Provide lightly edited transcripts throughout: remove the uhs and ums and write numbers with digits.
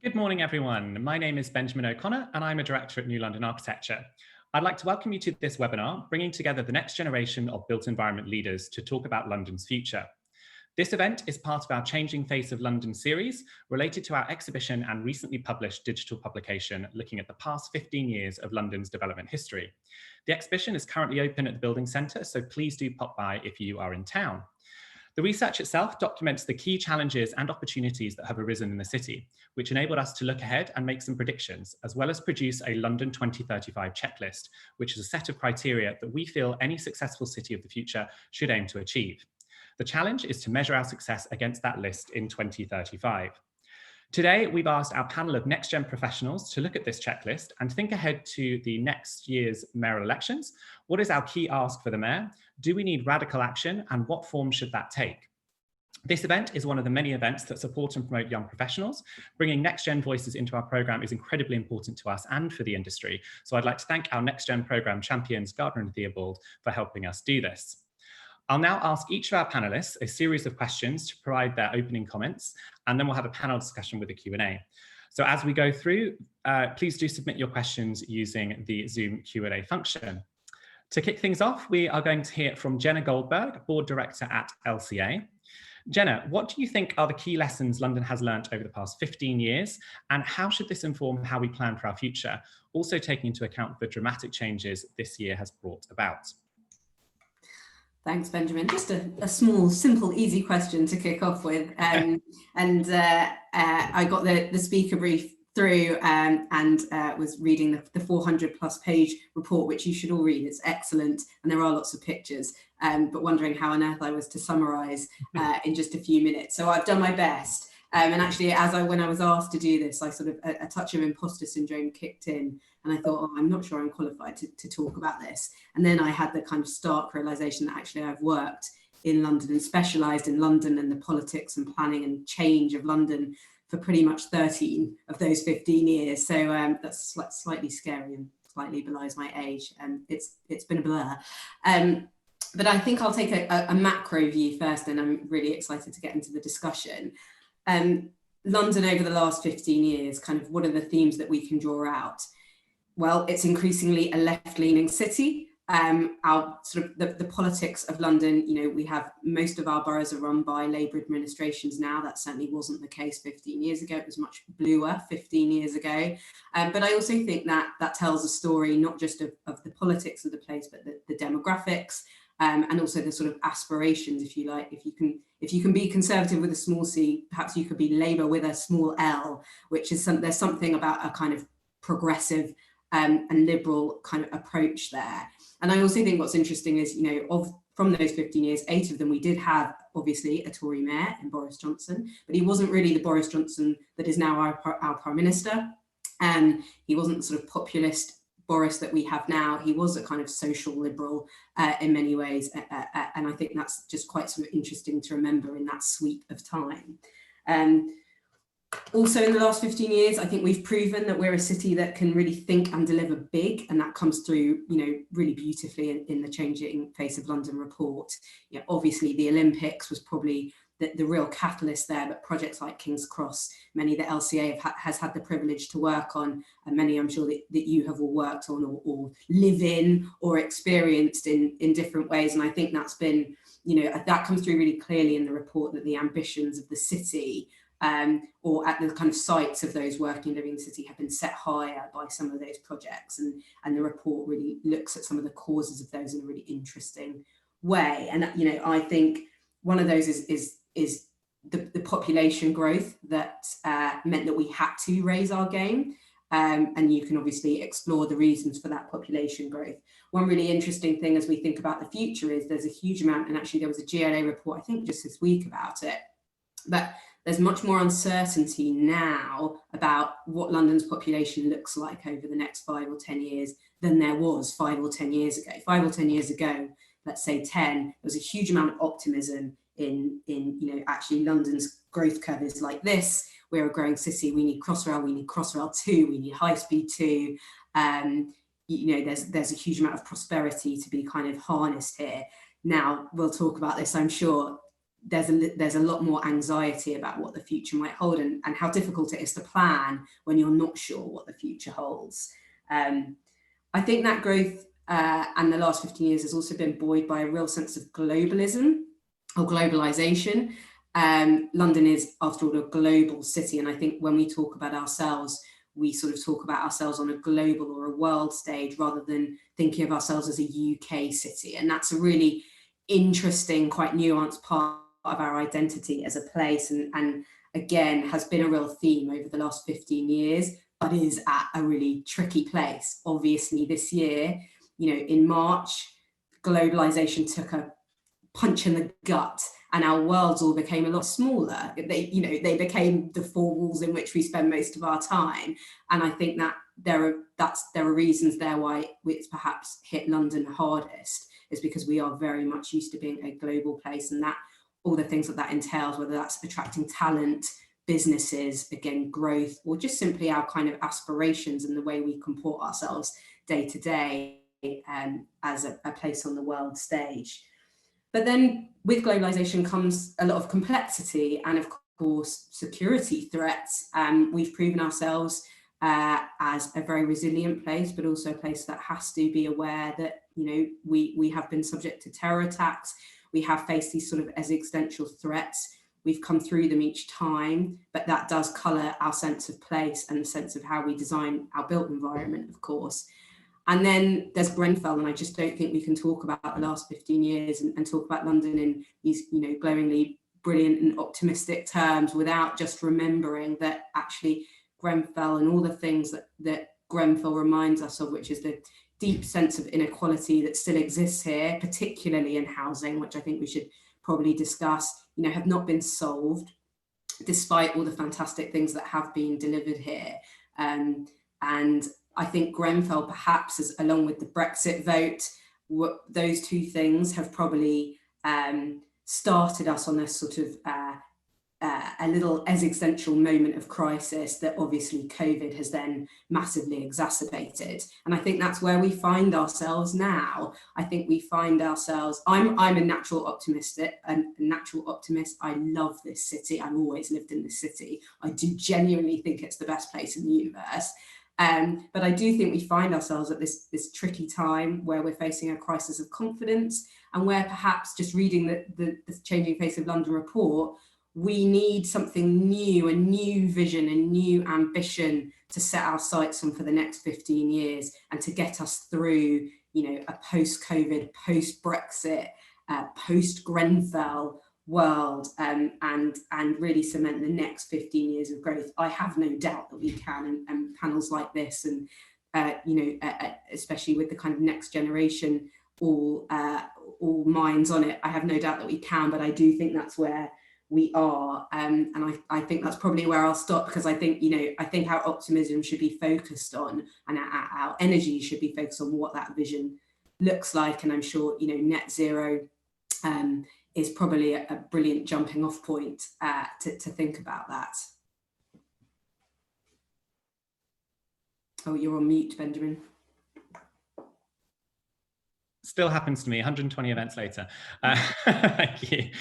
Good morning, everyone. My name is Benjamin O'Connor, and I'm a director at New London Architecture. I'd like to welcome you to this webinar, bringing together the next generation of built environment leaders to talk about London's future. This event is part of our Changing Face of London series, related to our exhibition and recently published digital publication looking at the past 15 years of London's development history. The exhibition is currently open at the Building Centre, so please do pop by if you are in town. The research itself documents the key challenges and opportunities that have arisen in the city, which enabled us to look ahead and make some predictions, as well as produce a London 2035 checklist, which is a set of criteria that we feel any successful city of the future should aim to achieve. The challenge is to measure our success against that list in 2035. Today, we've asked our panel of next-gen professionals to look at this checklist and think ahead to the next year's mayoral elections. What is our key ask for the mayor? Do we need radical action, and what form should that take? This event is one of the many events that support and promote young professionals. Bringing next-gen voices into our programme is incredibly important to us and for the industry. So I'd like to thank our next-gen programme champions, Gardner and Theobald, for helping us do this. I'll now ask each of our panelists a series of questions to provide their opening comments, and then we'll have a panel discussion with a Q&A. So as we go through, please do submit your questions using the Zoom Q&A function. To kick things off, we are going to hear from Jenna Goldberg, Board Director at LCA. Jenna, what do you think are the key lessons London has learnt over the past 15 years, and how should this inform how we plan for our future, also taking into account the dramatic changes this year has brought about? Thanks, Benjamin. Just a small, simple, easy question to kick off with. I got the speaker brief through and was reading the 400+ page report, which you should all read. It's excellent, and there are lots of pictures, but wondering how on earth I was to summarise in just a few minutes. So I've done my best. And actually, when I was asked to do this, I sort of a touch of imposter syndrome kicked in, and I thought, oh, I'm not sure I'm qualified to talk about this. And then I had the kind of stark realization that actually I've worked in London and specialised in London and the politics and planning and change of London for pretty much 13 of those 15 years. So that's slightly scary and slightly belies my age. And it's been a blur. But I think I'll take a macro view first, and I'm really excited to get into the discussion. London over the last 15 years, kind of what are the themes that we can draw out? Well, it's increasingly a left-leaning city. Our sort of the politics of London, we have most of our boroughs are run by Labour administrations now. That certainly wasn't the case 15 years ago. It was much bluer 15 years ago. But I also think that tells a story not just of the politics of the place, but the demographics, and also the sort of aspirations, if you like. If you can be Conservative with a small c, perhaps you could be Labour with a small l, which is there's something about a kind of progressive and liberal kind of approach there. And I also think what's interesting is, from those 15 years, 8 of them, we did have, obviously, a Tory mayor in Boris Johnson, but he wasn't really the Boris Johnson that is now our Prime Minister. And he wasn't the sort of populist Boris that we have now. He was a kind of social liberal in many ways. And I think that's just quite sort of interesting to remember in that sweep of time. Also in the last 15 years, I think we've proven that we're a city that can really think and deliver big, and that comes through, really beautifully in the Changing Face of London report. Obviously the Olympics was probably the real catalyst there, but projects like King's Cross, many that LCA has had the privilege to work on, and many I'm sure that you have all worked on or live in or experienced in different ways. And I think that's been, that comes through really clearly in the report, that the ambitions of the city or at the kind of sites of those working and living in the city have been set higher by some of those projects. And the report really looks at some of the causes of those in a really interesting way. And, I think one of those is the population growth that meant that we had to raise our game. And you can obviously explore the reasons for that population growth. One really interesting thing as we think about the future is there's a huge amount, and actually there was a GLA report, I think just this week about it, but there's much more uncertainty now about what London's population looks like over the next 5 or 10 years than there was 5 or 10 years ago. 5 or 10 years ago, let's say 10, there was a huge amount of optimism in actually London's growth curve is like this. We're a growing city. We need Crossrail. We need Crossrail 2. We need High Speed 2. There's a huge amount of prosperity to be kind of harnessed here. Now, we'll talk about this, I'm sure. there's a lot more anxiety about what the future might hold, and how difficult it is to plan when you're not sure what the future holds. I think that growth and the last 15 years has also been buoyed by a real sense of globalism or globalization. London is, after all, a global city, and I think when we talk about ourselves, we sort of talk about ourselves on a global or a world stage rather than thinking of ourselves as a UK city. And that's a really interesting, quite nuanced part of our identity as a place, and again has been a real theme over the last 15 years, but is at a really tricky place. Obviously this year, in March, globalization took a punch in the gut and our worlds all became a lot smaller. They became the four walls in which we spend most of our time. And I think that there are reasons there why it's perhaps hit London hardest, is because we are very much used to being a global place, and that all the things that entails, whether that's attracting talent, businesses, again, growth, or just simply our kind of aspirations and the way we comport ourselves day to day as a place on the world stage. But then with globalization comes a lot of complexity and, of course, security threats. We've proven ourselves as a very resilient place, but also a place that has to be aware that, we have been subject to terror attacks. We have faced these sort of existential threats. We've come through them each time, but that does colour our sense of place and the sense of how we design our built environment, of course. And then there's Grenfell, and I just don't think we can talk about the last 15 years and talk about London in these, glowingly brilliant and optimistic terms without just remembering that actually Grenfell and all the things that Grenfell reminds us of, which is the deep sense of inequality that still exists here, particularly in housing, which I think we should probably discuss, have not been solved, despite all the fantastic things that have been delivered here. And I think Grenfell, perhaps, along with the Brexit vote, those two things have probably started us on this sort of a little existential moment of crisis that obviously COVID has then massively exacerbated. And I think that's where we find ourselves now. I think we find ourselves, I'm a natural optimist. I love this city. I've always lived in this city. I do genuinely think it's the best place in the universe. But I do think we find ourselves at this tricky time where we're facing a crisis of confidence, and where perhaps just reading the Changing Face of London report, we need something new, a new vision, a new ambition to set our sights on for the next 15 years and to get us through, a post-COVID, post-Brexit, post-Grenfell world, and really cement the next 15 years of growth. I have no doubt that we can, and panels like this, and especially with the kind of next generation, all minds on it, I have no doubt that we can. But I do think that's where we are, and I think that's probably where I'll stop, because I think our optimism should be focused on, and our energy should be focused on what that vision looks like. And I'm sure net zero is probably a brilliant jumping off point to think about that. Oh, you're on mute, Benjamin. Still happens to me 120 events later. Thank you.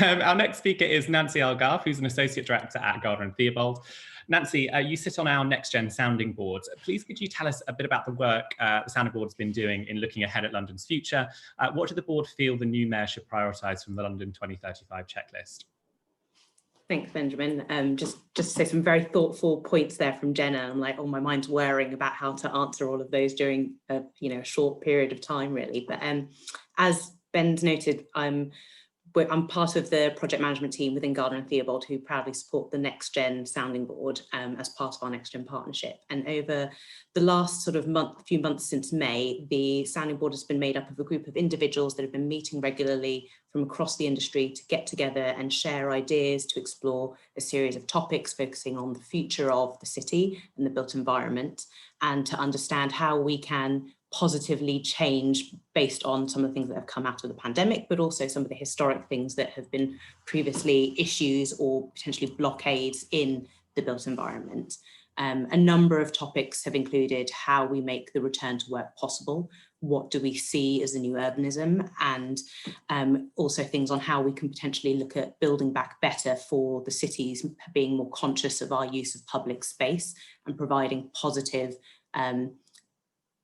Our next speaker is Nancy Algarve, who's an Associate Director at Gardner & Theobald. Nancy, you sit on our Next Gen Sounding Board. Please could you tell us a bit about the work the Sounding Board's been doing in looking ahead at London's future? What do the board feel the new mayor should prioritise from the London 2035 checklist? Thanks, Benjamin. Just to say some very thoughtful points there from Jenna. I'm like, oh, my mind's whirring about how to answer all of those during a short period of time, really. But as Ben's noted, I'm part of the project management team within Gardner & Theobald, who proudly support the Next Gen Sounding Board as part of our Next Gen partnership. And over the last sort of few months since May, the Sounding Board has been made up of a group of individuals that have been meeting regularly from across the industry to get together and share ideas, to explore a series of topics focusing on the future of the city and the built environment, and to understand how we can positively change based on some of the things that have come out of the pandemic, but also some of the historic things that have been previously issues or potentially blockades in the built environment. A number of topics have included how we make the return to work possible, what do we see as the new urbanism, and also things on how we can potentially look at building back better for the cities, being more conscious of our use of public space and providing positive,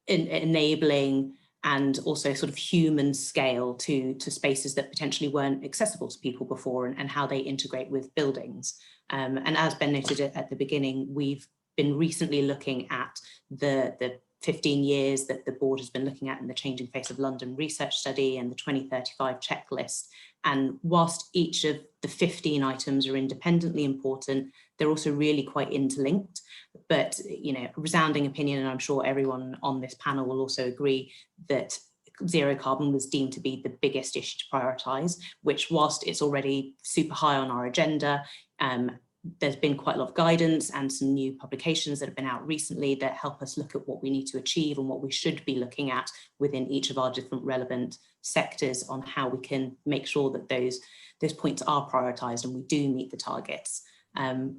enabling and also sort of human scale to spaces that potentially weren't accessible to people before, and how they integrate with buildings. And as Ben noted at the beginning, we've been recently looking at the 15 years that the board has been looking at in the Changing Face of London research study and the 2035 checklist. And whilst each of the 15 items are independently important, they're also really quite interlinked. But, you know, resounding opinion, and I'm sure everyone on this panel will also agree, that zero carbon was deemed to be the biggest issue to prioritise, which, whilst it's already super high on our agenda, there's been quite a lot of guidance and some new publications that have been out recently that help us look at what we need to achieve and what we should be looking at within each of our different relevant sectors on how we can make sure that those points are prioritised and we do meet the targets.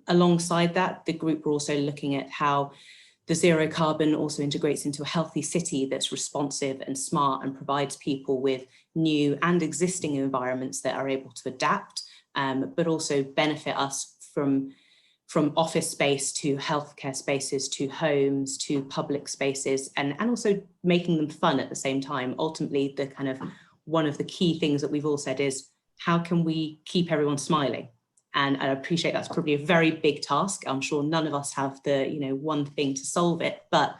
Alongside that, the group are also looking at how the zero carbon also integrates into a healthy city that's responsive and smart and provides people with new and existing environments that are able to adapt, but also benefit us from office space to healthcare spaces to homes to public spaces, and also making them fun at the same time. Ultimately, the kind of one of the key things that we've all said is, how can we keep everyone smiling? And I appreciate that's probably a very big task. I'm sure none of us have the, you know, one thing to solve it, but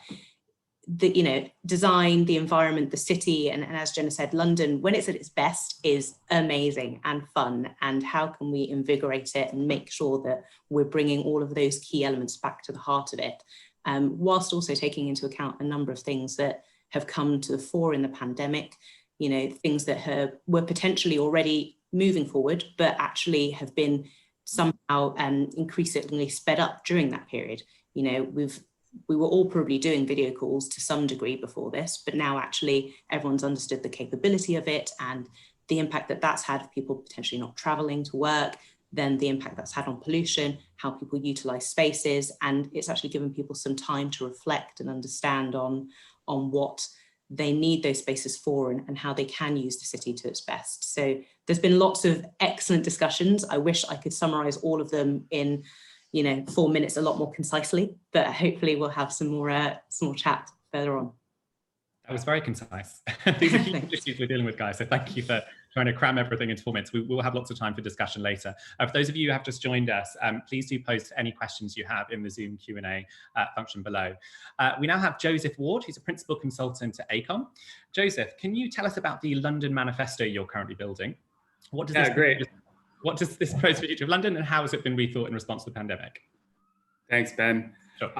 the, you know, design, the environment, the city, and as Jenna said, London, when it's at its best, is amazing and fun. And how can we invigorate it and make sure that we're bringing all of those key elements back to the heart of it, whilst also taking into account a number of things that have come to the fore in the pandemic, you know, things that were potentially already moving forward, but actually have been somehow increasingly sped up during that period. You know, we were all probably doing video calls to some degree before this, but now actually everyone's understood the capability of it and the impact that that's had of people potentially not traveling to work, then the impact that's had on pollution, how people utilize spaces, and it's actually given people some time to reflect and understand on what they need those spaces for and how they can use the city to its best. So there's been lots of excellent discussions. I wish I could summarize all of them in, you know, 4 minutes a lot more concisely, but hopefully we'll have some more chat further on. That was very concise. These are huge issues we're dealing with, guys. So thank you for trying to cram everything into 4 minutes. We will have lots of time for discussion later. For those of you who have just joined us, please do post any questions you have in the Zoom Q&A function below. We now have Joseph Ward, who's a principal consultant at AECOM. Joseph, can you tell us about the London Manifesto you're currently building? What does What does this propose for the future of London, and how has it been rethought in response to the pandemic? Thanks, Ben. Sure.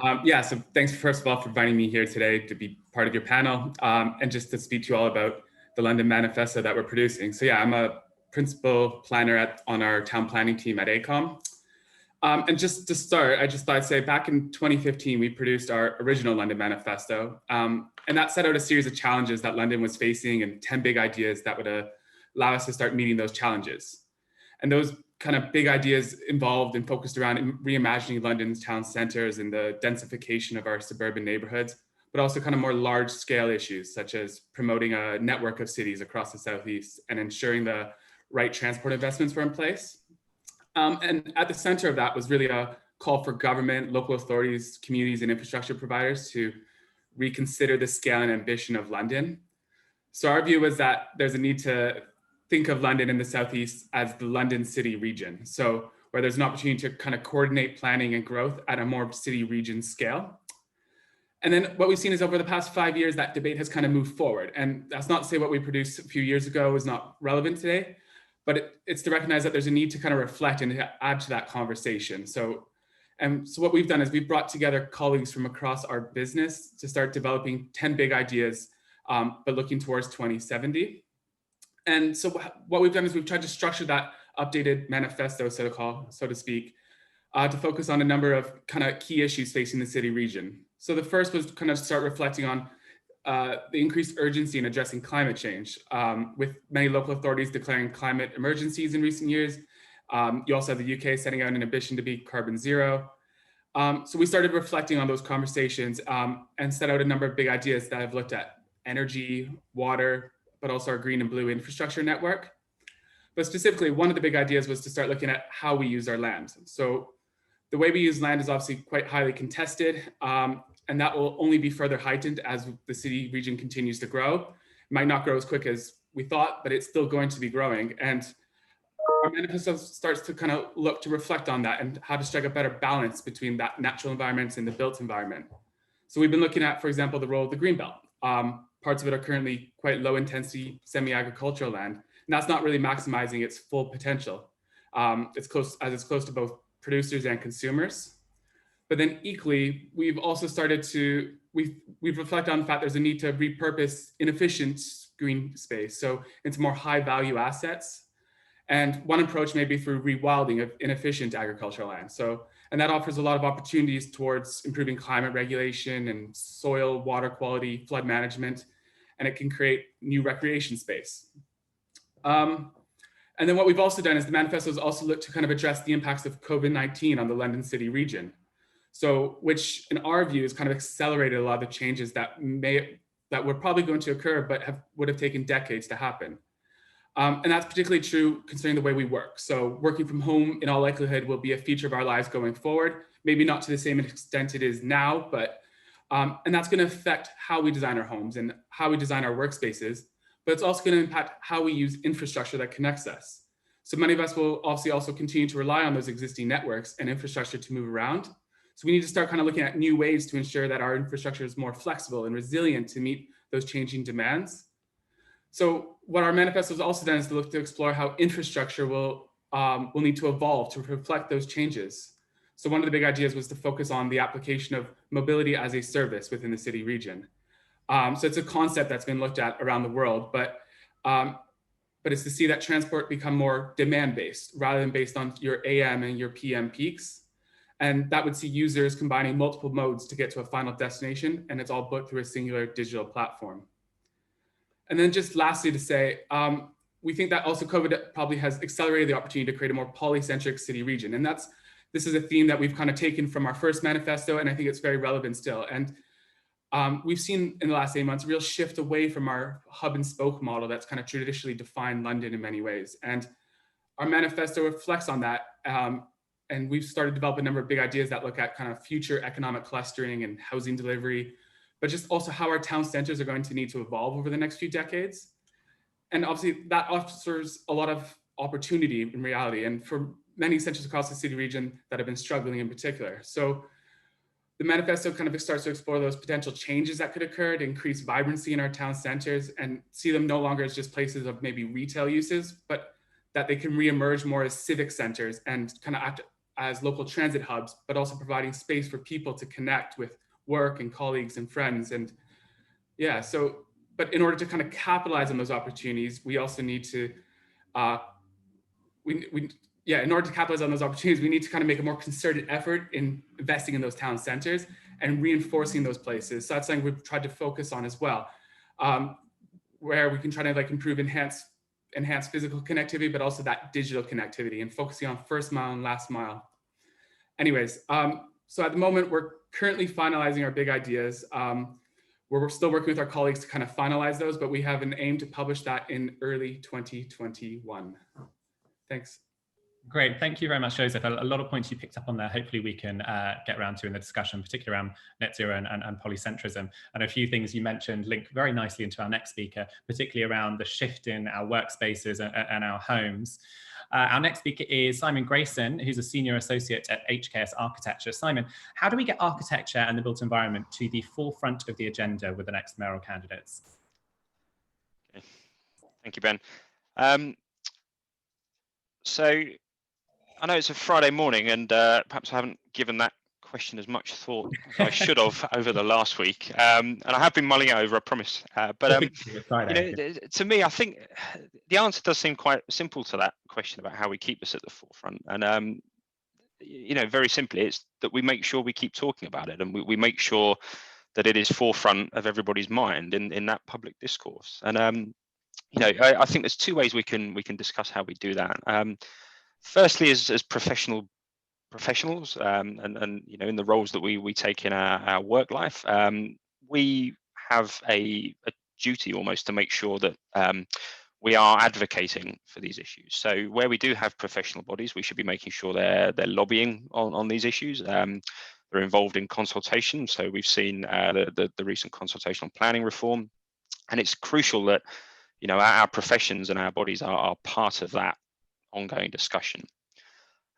So thanks first of all for inviting me here today to be part of your panel and just to speak to you all about the London Manifesto that we're producing. So yeah, I'm a principal planner on our town planning team at AECOM. And just to start, I just thought I'd say back in 2015, we produced our original London Manifesto. And that set out a series of challenges that London was facing and 10 big ideas that would allow us to start meeting those challenges. And those kind of big ideas involved and focused around reimagining London's town centers and the densification of our suburban neighborhoods, but also kind of more large scale issues such as promoting a network of cities across the Southeast and ensuring the right transport investments were in place. And at the center of that was really a call for government, local authorities, communities, and infrastructure providers to reconsider the scale and ambition of London. So our view was that there's a need to think of London in the Southeast as the London city region. So where there's an opportunity to kind of coordinate planning and growth at a more city region scale. And then what we've seen is over the past 5 years, that debate has kind of moved forward. And that's not to say what we produced a few years ago is not relevant today, but it's to recognize that there's a need to kind of reflect and add to that conversation. So what we've done is we've brought together colleagues from across our business to start developing 10 big ideas, but looking towards 2070. And so what we've done is we've tried to structure that updated manifesto, so to speak, to focus on a number of kind of key issues facing the city region. So the first was kind of start reflecting on the increased urgency in addressing climate change, with many local authorities declaring climate emergencies in recent years. You also have the UK setting out an ambition to be carbon zero. So we started reflecting on those conversations and set out a number of big ideas that I've looked at energy, water, but also our green and blue infrastructure network. But specifically, one of the big ideas was to start looking at how we use our land. So the way we use land is obviously quite highly contested, and that will only be further heightened as the city region continues to grow. It might not grow as quick as we thought, but it's still going to be growing. And our manifesto starts to kind of look to reflect on that and how to strike a better balance between that natural environment and the built environment. So we've been looking at, for example, the role of the Greenbelt. Parts of it are currently quite low intensity semi-agricultural land, and that's not really maximizing its full potential. It's close to both producers and consumers. But then equally, we've also started to, we've reflected on the fact there's a need to repurpose inefficient green space, so into more high value assets. And one approach may be through rewilding of inefficient agricultural land. And that offers a lot of opportunities towards improving climate regulation and soil, water quality, flood management, and it can create new recreation space. And then what we've also done is the manifesto has also looked to kind of address the impacts of COVID-19 on the London City region. So, which in our view has kind of accelerated a lot of the changes that were probably going to occur, but would have taken decades to happen. And that's particularly true considering the way we work. So working from home in all likelihood will be a feature of our lives going forward, maybe not to the same extent it is now, but and that's going to affect how we design our homes and how we design our workspaces, but it's also going to impact how we use infrastructure that connects us. So many of us will obviously also continue to rely on those existing networks and infrastructure to move around. So we need to start kind of looking at new ways to ensure that our infrastructure is more flexible and resilient to meet those changing demands. So what our manifesto has also done is to look to explore how infrastructure will need to evolve to reflect those changes. So one of the big ideas was to focus on the application of mobility as a service within the city region. So it's a concept that's been looked at around the world, but it's to see that transport become more demand-based rather than based on your AM and your PM peaks. And that would see users combining multiple modes to get to a final destination, and it's all booked through a singular digital platform. And then just lastly to say, we think that also COVID probably has accelerated the opportunity to create a more polycentric city region. And this is a theme that we've kind of taken from our first manifesto, and I think it's very relevant still. And we've seen in the last 8 months a real shift away from our hub and spoke model that's kind of traditionally defined London in many ways. And our manifesto reflects on that. And we've started to develop a number of big ideas that look at kind of future economic clustering and housing delivery, but just also how our town centers are going to need to evolve over the next few decades. And obviously that offers a lot of opportunity in reality, and for many centers across the city region that have been struggling in particular. So the manifesto kind of starts to explore those potential changes that could occur to increase vibrancy in our town centers and see them no longer as just places of maybe retail uses, but that they can reemerge more as civic centers and kind of act as local transit hubs, but also providing space for people to connect with work and colleagues and friends. And yeah, so, but in order to kind of capitalize on those opportunities, we also need to, in order to capitalize on those opportunities, we need to kind of make a more concerted effort in investing in those town centers and reinforcing those places. So that's something we've tried to focus on as well, where we can try to like enhance physical connectivity, but also that digital connectivity and focusing on first mile and last mile. Anyways, so at the moment, we're currently finalizing our big ideas. We're still working with our colleagues to kind of finalize those, but we have an aim to publish that in early 2021. Thanks. Great, thank you very much, Joseph. A lot of points you picked up on there. Hopefully we can get around to in the discussion, particularly around net zero and polycentrism. And a few things you mentioned link very nicely into our next speaker, particularly around the shift in our workspaces and our homes. Our next speaker is Simon Grayson, who's a senior associate at HKS Architecture. Simon, how do we get architecture and the built environment to the forefront of the agenda with the next mayoral candidates? Okay. Thank you, Ben. So I know it's a Friday morning, and perhaps I haven't given that question as much thought as I should have over the last week, and I have been mulling it over, I promise. But to me, I think the answer does seem quite simple to that question about how we keep this at the forefront. And very simply, it's that we make sure we keep talking about it, and we make sure that it is forefront of everybody's mind in that public discourse. And I think there's two ways we can discuss how we do that. Firstly, as professionals, and in the roles that we take in our work life, we have a duty almost to make sure that we are advocating for these issues. So where we do have professional bodies, we should be making sure they're lobbying on these issues. They're involved in consultation. So we've seen the recent consultation on planning reform, and it's crucial that our professions and our bodies are part of that ongoing discussion.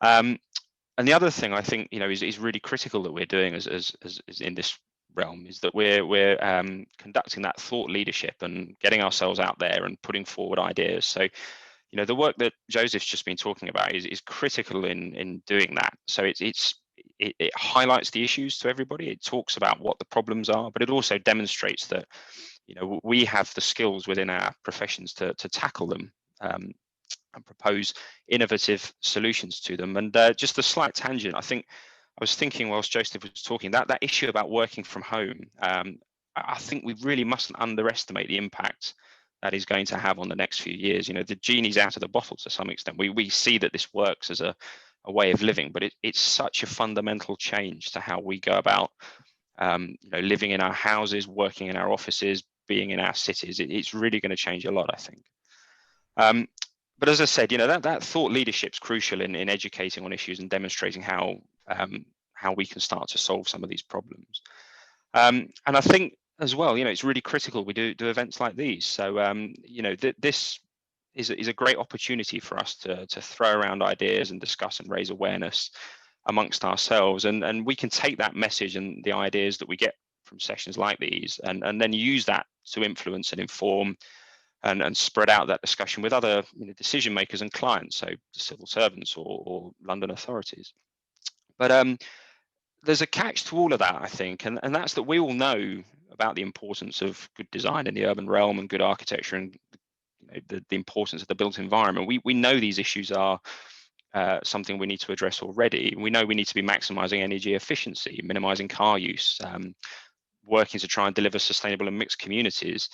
And the other thing I think is really critical that we're doing as in this realm is that we're conducting that thought leadership and getting ourselves out there and putting forward ideas. So the work that Joseph's just been talking about is critical in doing that. So it highlights the issues to everybody. It talks about what the problems are, but it also demonstrates that we have the skills within our professions to tackle them and propose innovative solutions to them. And just a slight tangent, I think I was thinking whilst Joseph was talking, that issue about working from home, I think we really mustn't underestimate the impact that is going to have on the next few years. The genie's out of the bottle to some extent. We see that this works as a way of living, but it's such a fundamental change to how we go about living in our houses, working in our offices, being in our cities. It's really going to change a lot, I think. But as I said, that thought leadership is crucial in educating on issues and demonstrating how we can start to solve some of these problems. And I think as well, it's really critical we do events like these. So this is a great opportunity for us to throw around ideas and discuss and raise awareness amongst ourselves, and we can take that message and the ideas that we get from sessions like these and then use that to influence and inform and spread out that discussion with other decision makers and clients, so civil servants or London authorities. But there's a catch to all of that, I think, and that's that we all know about the importance of good design in the urban realm and good architecture and the importance of the built environment. We know these issues are something we need to address already. We know we need to be maximising energy efficiency, minimising car use, working to try and deliver sustainable and mixed communities.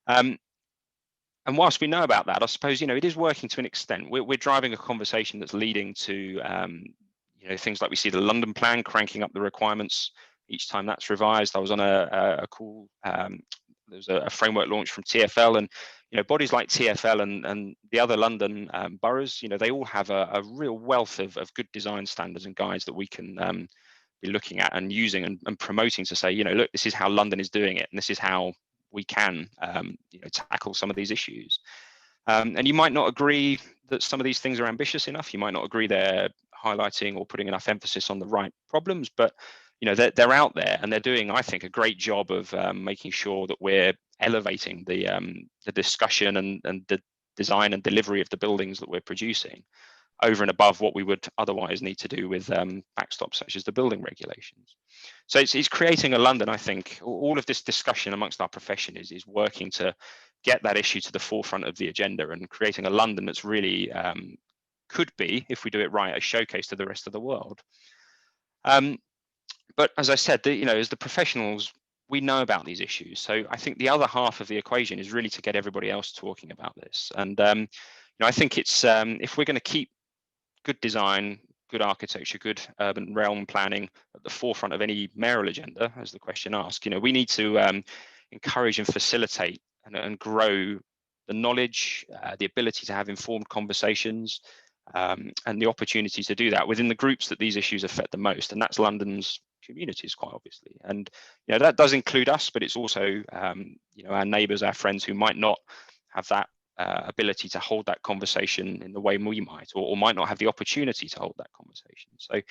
And whilst we know about that, I suppose, it is working to an extent. We're driving a conversation that's leading to, things like we see the London plan cranking up the requirements each time that's revised. I was on a call, there's a framework launch from TfL, and, bodies like TfL and the other London boroughs, they all have a real wealth of good design standards and guides that we can be looking at and using and promoting to say, look, this is how London is doing it, and this is how we can tackle some of these issues. And you might not agree that some of these things are ambitious enough. You might not agree they're highlighting or putting enough emphasis on the right problems, but they're out there and they're doing, I think, a great job of making sure that we're elevating the discussion and the design and delivery of the buildings that we're producing over and above what we would otherwise need to do with backstops such as the building regulations. So it's creating a London, I think, all of this discussion amongst our profession is working to get that issue to the forefront of the agenda and creating a London that's really could be, if we do it right, a showcase to the rest of the world. But as I said, as the professionals, we know about these issues. So I think the other half of the equation is really to get everybody else talking about this. And I think it's if we're going to keep good design, good architecture, good urban realm planning at the forefront of any mayoral agenda, as the question asked, we need to encourage and facilitate and grow the knowledge, the ability to have informed conversations, and the opportunity to do that within the groups that these issues affect the most, and that's London's communities, quite obviously. And that does include us, but it's also our neighbours, our friends who might not have that ability to hold that conversation in the way we might, or might not have the opportunity to hold that conversation. So,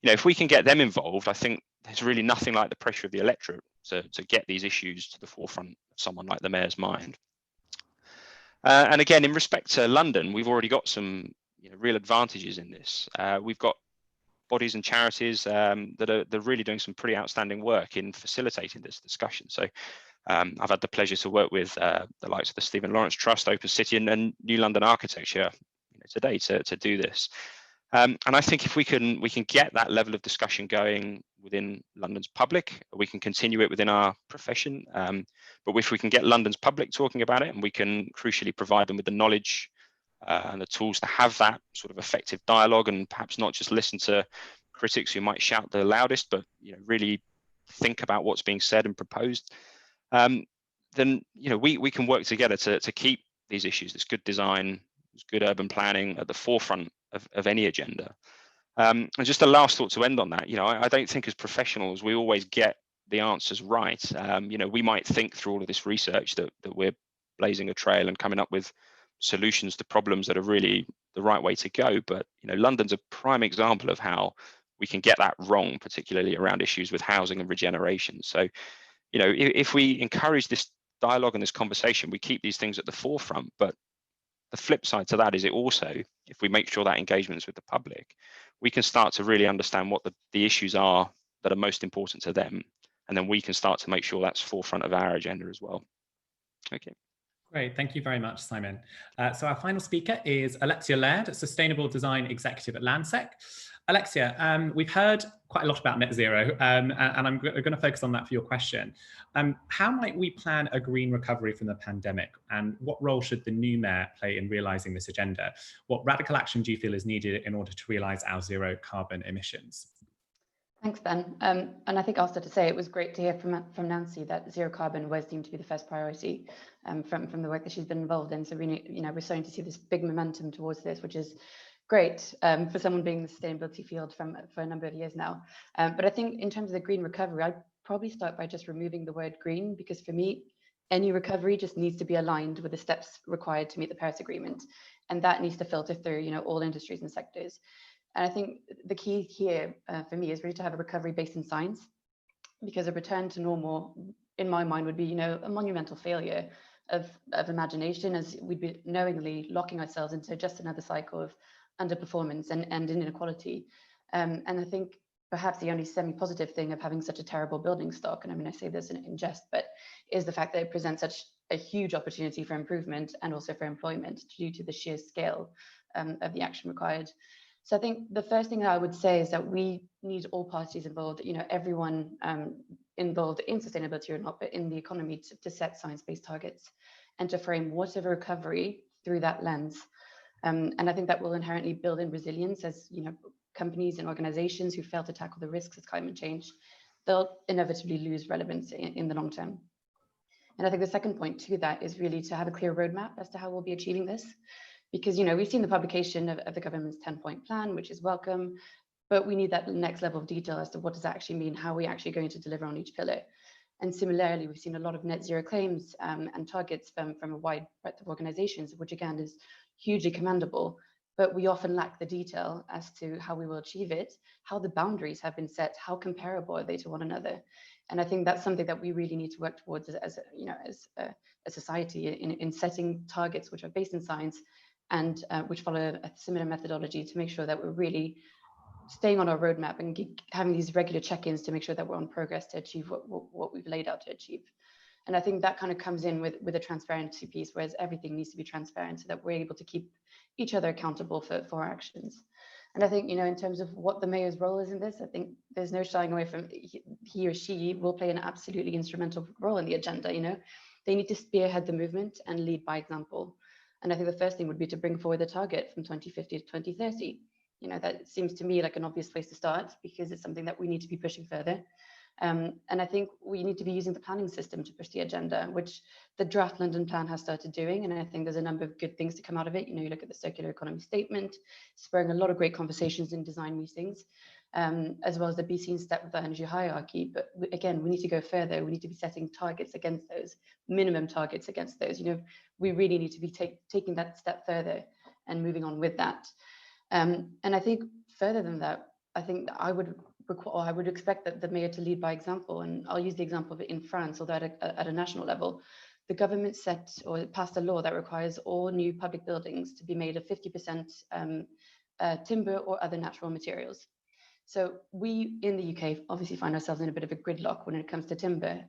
if we can get them involved, I think there's really nothing like the pressure of the electorate to get these issues to the forefront of someone like the Mayor's mind. And again, in respect to London, we've already got some real advantages in this. We've got bodies and charities that are really doing some pretty outstanding work in facilitating this discussion. So I've had the pleasure to work with the likes of the Stephen Lawrence Trust, Open City, and New London Architecture today to do this. And I think if we can get that level of discussion going within London's public, we can continue it within our profession. But if we can get London's public talking about it, and we can crucially provide them with the knowledge and the tools to have that sort of effective dialogue, and perhaps not just listen to critics who might shout the loudest, but really think about what's being said and proposed, then we can work together to keep these issues, this good design, this good urban planning at the forefront of any agenda. And just a last thought to end on that, I don't think as professionals we always get the answers right. We might think through all of this research that we're blazing a trail and coming up with solutions to problems that are really the right way to go. But London's a prime example of how we can get that wrong, particularly around issues with housing and regeneration. So, if we encourage this dialogue and this conversation, we keep these things at the forefront. But the flip side to that is it also, if we make sure that engagement is with the public, we can start to really understand what the issues are that are most important to them. And then we can start to make sure that's forefront of our agenda as well. Okay. Great, thank you very much, Simon. So our final speaker is Alexia Laird, Sustainable Design Executive at Landsec. Alexia, we've heard quite a lot about net zero, and I'm going to focus on that for your question. How might we plan a green recovery from the pandemic, and what role should the new mayor play in realising this agenda? What radical action do you feel is needed in order to realise our zero carbon emissions? Thanks, Ben. And I think also to say it was great to hear from Nancy that zero carbon was deemed to be the first priority from the work that she's been involved in. So we're starting to see this big momentum towards this, which is great for someone being in the sustainability field for a number of years now. But I think in terms of the green recovery, I'd probably start by just removing the word green, because for me, any recovery just needs to be aligned with the steps required to meet the Paris Agreement. And that needs to filter through, all industries and sectors. And I think the key here for me is really to have a recovery based in science, because a return to normal, in my mind, would be, a monumental failure of imagination, as we'd be knowingly locking ourselves into just another cycle of underperformance and inequality. And I think perhaps the only semi-positive thing of having such a terrible building stock, and I mean, I say this in jest, but is the fact that it presents such a huge opportunity for improvement and also for employment due to the sheer scale of the action required. So I think the first thing that I would say is that we need all parties involved, everyone involved in sustainability or not, but in the economy to set science-based targets and to frame whatever recovery through that lens. And I think that will inherently build in resilience as, companies and organizations who fail to tackle the risks of climate change, they'll inevitably lose relevance in the long term. And I think the second point to that is really to have a clear roadmap as to how we'll be achieving this. Because, we've seen the publication of the government's 10-point plan, which is welcome, but we need that next level of detail as to what does that actually mean, how are we actually going to deliver on each pillar. And similarly, we've seen a lot of net zero claims and targets from a wide breadth of organizations, which again is hugely commendable, but we often lack the detail as to how we will achieve it, how the boundaries have been set, how comparable are they to one another. And I think that's something that we really need to work towards as a society in setting targets which are based in science and which follow a similar methodology to make sure that we're really staying on our roadmap and having these regular check-ins to make sure that we're on progress to achieve what we've laid out to achieve. And I think that kind of comes in with a transparency piece, whereas everything needs to be transparent so that we're able to keep each other accountable for our actions. And I think, in terms of what the mayor's role is in this, I think there's no shying away from he or she will play an absolutely instrumental role in the agenda. They need to spearhead the movement and lead by example. And I think the first thing would be to bring forward the target from 2050 to 2030. That seems to me like an obvious place to start, because it's something that we need to be pushing further. And I think we need to be using the planning system to push the agenda, which the draft London plan has started doing. And I think there's a number of good things to come out of it. You look at the circular economy statement, spurring a lot of great conversations in design meetings, as well as the be seen step with the energy hierarchy. But again, we need to go further. We need to be setting targets against those, minimum targets against those. We really need to be taking that step further and moving on with that. And I think further than that, I think I would expect that the mayor to lead by example. And I'll use the example of it in France, although at a national level, the government set or passed a law that requires all new public buildings to be made of 50% timber or other natural materials. So we in the UK obviously find ourselves in a bit of a gridlock when it comes to timber.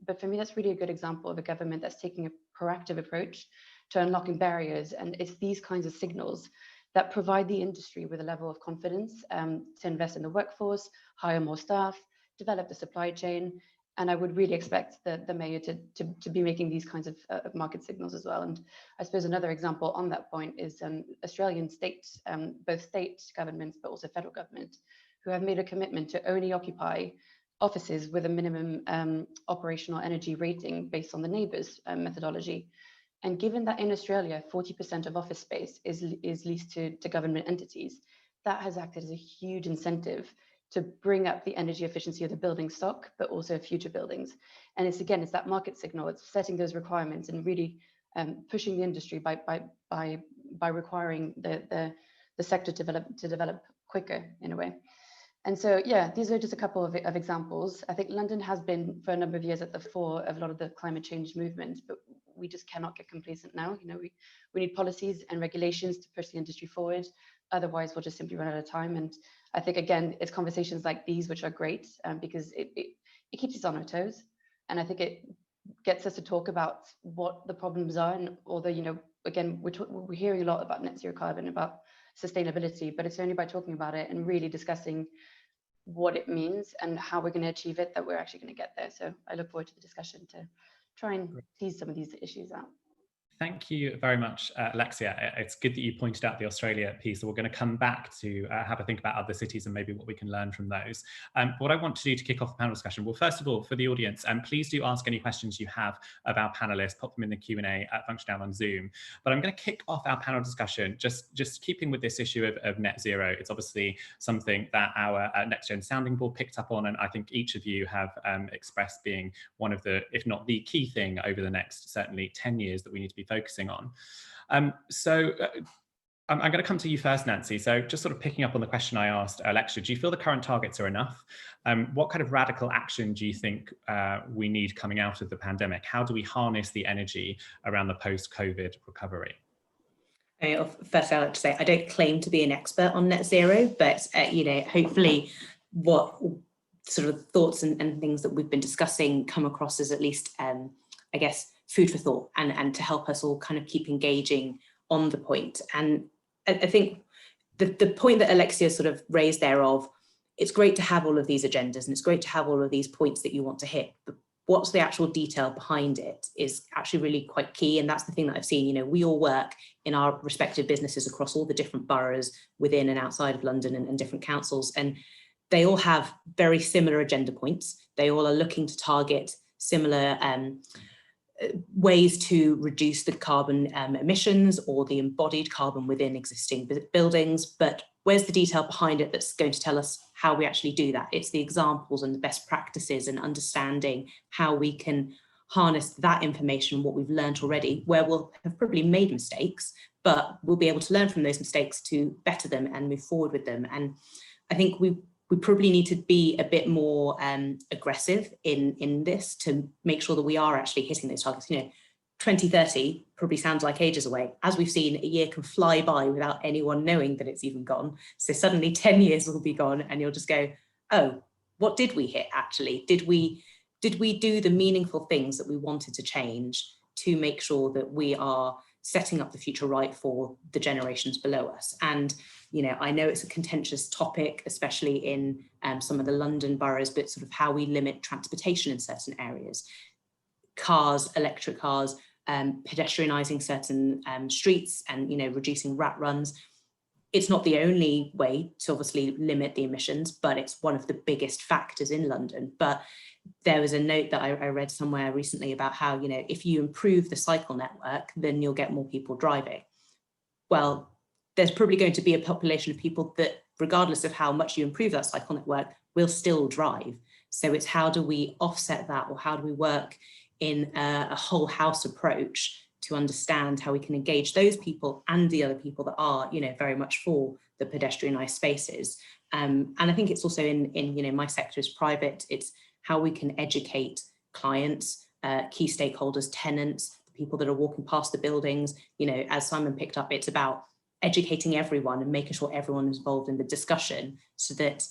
But for me, that's really a good example of a government that's taking a proactive approach to unlocking barriers. And it's these kinds of signals that provide the industry with a level of confidence to invest in the workforce, hire more staff, develop the supply chain. And I would really expect the mayor to be making these kinds of market signals as well. And I suppose another example on that point is Australian states, both state governments, but also federal government, who have made a commitment to only occupy offices with a minimum operational energy rating based on the neighbours methodology. And given that in Australia, 40% of office space is leased to government entities, that has acted as a huge incentive to bring up the energy efficiency of the building stock, but also future buildings. And it's that market signal. It's setting those requirements and really pushing the industry by requiring the sector to develop quicker in a way. And so, yeah, these are just a couple of examples. I think London has been for a number of years at the fore of a lot of the climate change movement, but we just cannot get complacent now. You know, we need policies and regulations to push the industry forward. Otherwise, we'll just simply run out of time. And I think, again, it's conversations like these which are great because it keeps us on our toes. And I think it gets us to talk about what the problems are. And although, you know, again, we're hearing a lot about net zero carbon, about sustainability, but it's only by talking about it and really discussing what it means and how we're going to achieve it that we're actually going to get there. So I look forward to the discussion to try and tease some of these issues out. Thank you very much, Alexia. It's good that you pointed out the Australia piece. So we're going to come back to have a think about other cities and maybe what we can learn from those. What I want to do to kick off the panel discussion, well, first of all, for the audience, please do ask any questions you have of our panelists, pop them in the Q&A function down on Zoom. But I'm going to kick off our panel discussion, just keeping with this issue of net zero. It's obviously something that our Next Gen Sounding Board picked up on, and I think each of you have expressed being one of the, if not the key thing over the next certainly 10 years that we need to be focusing on. I'm going to come to you first, Nancy. So just sort of picking up on the question I asked Alexia, do you feel the current targets are enough? What kind of radical action do you think we need coming out of the pandemic? How do we harness the energy around the post-COVID recovery? First, I'd like to say I don't claim to be an expert on net zero, but you know, hopefully what sort of thoughts and things that we've been discussing come across as at least, I guess, food for thought and to help us all kind of keep engaging on the point. And I think the point that Alexia sort of raised there of, it's great to have all of these agendas and it's great to have all of these points that you want to hit, but what's the actual detail behind it is actually really quite key. And that's the thing that I've seen, you know, we all work in our respective businesses across all the different boroughs within and outside of London and different councils. And they all have very similar agenda points. They all are looking to target similar ways to reduce the carbon emissions or the embodied carbon within existing buildings, but where's the detail behind it that's going to tell us how we actually do that? It's the examples and the best practices and understanding how we can harness that information, what we've learned already, where we'll have probably made mistakes, but we'll be able to learn from those mistakes to better them and move forward with them. And I think we probably need to be a bit more aggressive in this to make sure that we are actually hitting those targets. You know, 2030 probably sounds like ages away. As we've seen, a year can fly by without anyone knowing that it's even gone. So suddenly 10 years will be gone and you'll just go, oh, what did we hit actually? Did we do the meaningful things that we wanted to change to make sure that we are setting up the future right for the generations below us? And you know, I know it's a contentious topic, especially in some of the London boroughs, but sort of how we limit transportation in certain areas. Cars, electric cars, pedestrianising certain streets and, you know, reducing rat runs. It's not the only way to obviously limit the emissions, but it's one of the biggest factors in London. But there was a note that I read somewhere recently about how, you know, if you improve the cycle network, then you'll get more people driving. Well, there's probably going to be a population of people that, regardless of how much you improve that cycle network, will still drive. So it's how do we offset that, or how do we work in a whole house approach to understand how we can engage those people and the other people that are, you know, very much for the pedestrianised spaces. And I think it's also in you know, my sector is private. It's how we can educate clients, key stakeholders, tenants, the people that are walking past the buildings. You know, as Simon picked up, it's about educating everyone and making sure everyone is involved in the discussion so that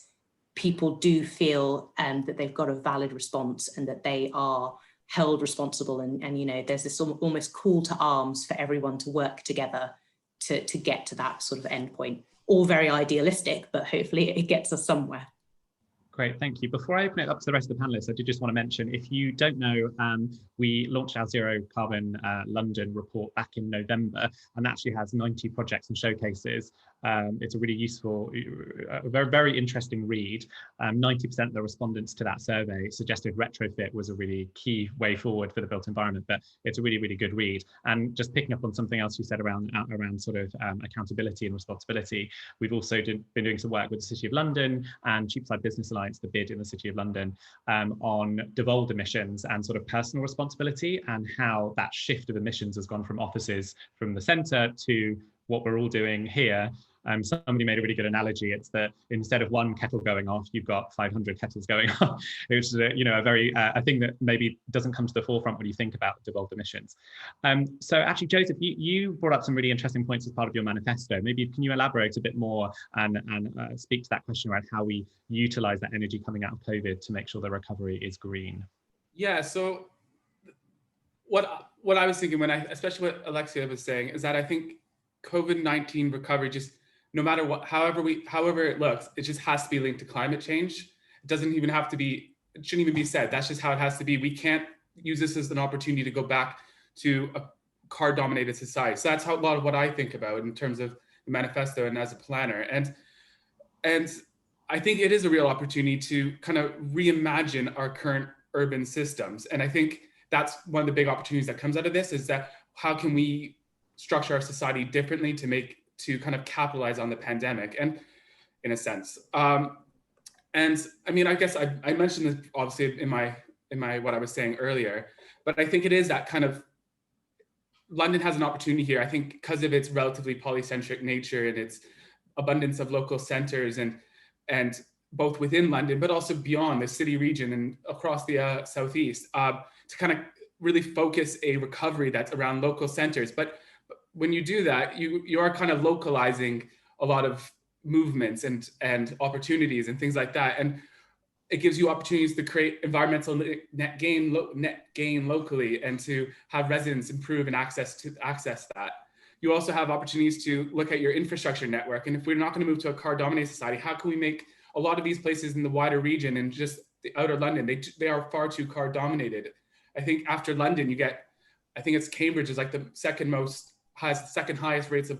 people do feel that they've got a valid response and that they are held responsible. And you know, there's this almost call to arms for everyone to work together to get to that sort of end point. All very idealistic, but hopefully it gets us somewhere. Great, thank you. Before I open it up to the rest of the panelists, I did just want to mention, if you don't know, we launched our Zero Carbon London report back in November, and that actually has 90 projects and showcases It's a really useful, very, very interesting read. 90% of the respondents to that survey suggested retrofit was a really key way forward for the built environment, but it's a really, really good read. And just picking up on something else you said around sort of accountability and responsibility, we've also been doing some work with the City of London and Cheapside Business Alliance, the bid in the City of London, on devolved emissions and sort of personal responsibility, and how that shift of emissions has gone from offices from the centre to what we're all doing here. Somebody made a really good analogy. It's that instead of one kettle going off, you've got 500 kettles going off, which is a thing that maybe doesn't come to the forefront when you think about devolved emissions. So actually, Joseph, you brought up some really interesting points as part of your manifesto. Maybe can you elaborate a bit more and speak to that question around how we utilise that energy coming out of COVID to make sure the recovery is green? Yeah. So what I was thinking especially what Alexia was saying, is that I think COVID-19 recovery, just no matter what, however it looks, it just has to be linked to climate change. It doesn't even have to be, it shouldn't even be said. That's just how it has to be. We can't use this as an opportunity to go back to a car-dominated society. So that's a lot of what I think about in terms of the manifesto and as a planner. And I think it is a real opportunity to kind of reimagine our current urban systems. And I think that's one of the big opportunities that comes out of this, is that how can we structure our society differently to kind of capitalize on the pandemic, and in a sense. And I mean, I guess I mentioned this obviously in my what I was saying earlier, but I think it is that kind of, London has an opportunity here, I think, because of its relatively polycentric nature and its abundance of local centers, and both within London, but also beyond the city region and across the southeast, to kind of really focus a recovery that's around local centers. But when you do that, you are kind of localizing a lot of movements and opportunities and things like that. And it gives you opportunities to create environmental net gain locally, and to have residents improve and access that. You also have opportunities to look at your infrastructure network. And if we're not going to move to a car-dominated society, how can we make a lot of these places in the wider region and just the outer London, they are far too car-dominated. I think after London, I think it's Cambridge is like the second highest rates of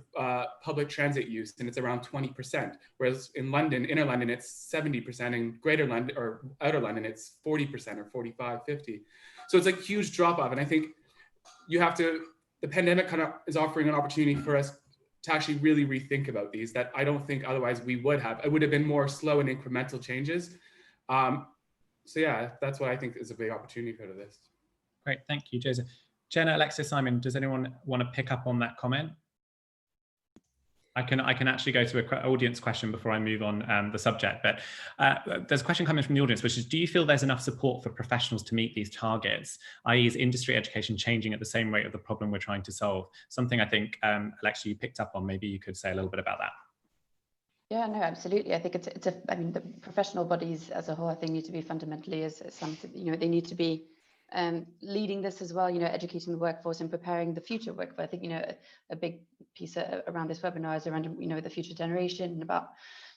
public transit use, and it's around 20%. Whereas in London, inner London, it's 70%, and greater London or outer London, it's 40% or 45, 50. So it's a huge drop off. And I think the pandemic kind of is offering an opportunity for us to actually really rethink about these, that I don't think otherwise we would have. It would have been more slow and incremental changes. So yeah, that's what I think is a big opportunity for this. Great, thank you, Joseph. Jenna, Alexia, Simon, does anyone want to pick up on that comment? I can actually go to an audience question before I move on the subject, but there's a question coming from the audience, which is, do you feel there's enough support for professionals to meet these targets? i.e. is industry education changing at the same rate of the problem we're trying to solve? Something I think, Alexia, you picked up on. Maybe you could say a little bit about that. Yeah, no, absolutely. I think I mean, the professional bodies as a whole, I think, need to be fundamentally as something, they need to be leading this as well, educating the workforce and preparing the future workforce. I think, a big piece around this webinar is around, the future generation and about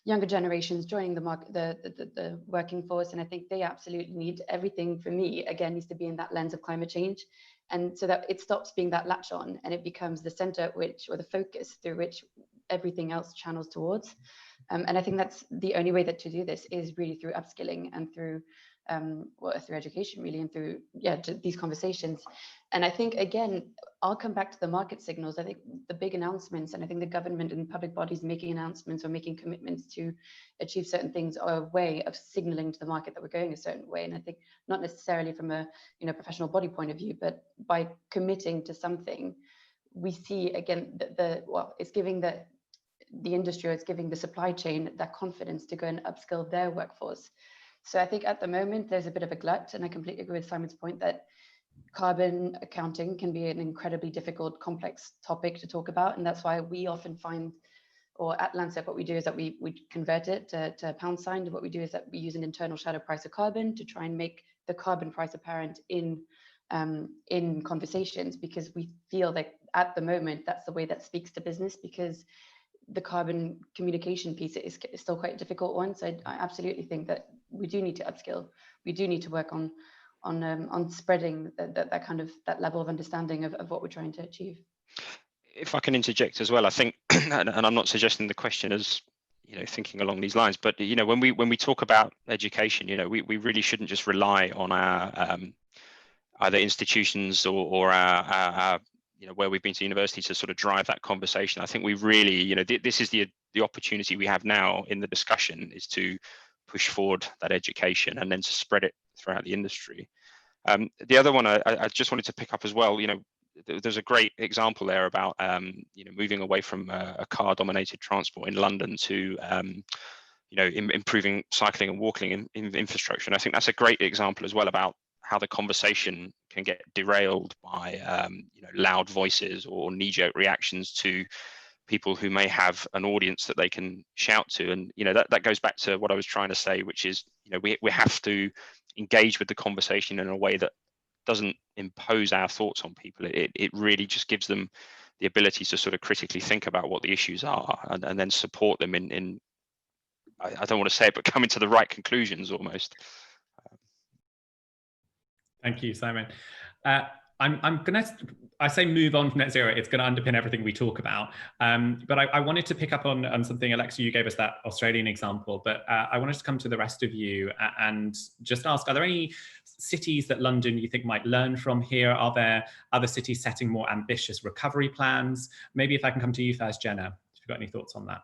younger generations joining the working force. And I think they absolutely need everything, for me, again, needs to be in that lens of climate change. And so that it stops being that latch on and it becomes the center at which, or the focus through which everything else channels towards. And I think that's the only way that to do this is really through upskilling and through through education, really, and through these conversations. And I think, again, I'll come back to the market signals. I think the big announcements, and I think the government and public bodies making announcements or making commitments to achieve certain things are a way of signaling to the market that we're going a certain way. And I think not necessarily from a professional body point of view, but by committing to something, we see, again, it's giving the industry, or it's giving the supply chain that confidence to go and upskill their workforce. So I think at the moment there's a bit of a glut, and I completely agree with Simon's point that carbon accounting can be an incredibly difficult, complex topic to talk about. And that's why we often find, or at Landsec, what we do is that we convert it to a pound sign. And what we do is that we use an internal shadow price of carbon to try and make the carbon price apparent in conversations, because we feel that at the moment that's the way that speaks to business, because the carbon communication piece is still quite a difficult one. So I absolutely think that we do need to upskill. We do need to work on spreading that level of understanding of what we're trying to achieve. if I can interject as well, I think, and I'm not suggesting the question as, thinking along these lines, but, when we talk about education, we really shouldn't just rely on our either institutions or our where we've been to university to sort of drive that conversation. I think we really, this is the opportunity we have now in the discussion, is to push forward that education and then to spread it throughout the industry. The other one I just wanted to pick up as well, there's a great example there about moving away from a car-dominated transport in London to improving cycling and walking in infrastructure. And I think that's a great example as well about how the conversation can get derailed by loud voices or knee-jerk reactions to people who may have an audience that they can shout to. And that goes back to what I was trying to say, which is we have to engage with the conversation in a way that doesn't impose our thoughts on people. It really just gives them the ability to sort of critically think about what the issues are and then support them in I don't want to say it, but coming to the right conclusions almost. Thank you, Simon. I'm gonna, I say move on from net zero, it's gonna underpin everything we talk about. But I wanted to pick up on something, Alexa, you gave us that Australian example, but I wanted to come to the rest of you and just ask, are there any cities that London you think might learn from here? Are there other cities setting more ambitious recovery plans? Maybe if I can come to you first, Jenna, if you've got any thoughts on that.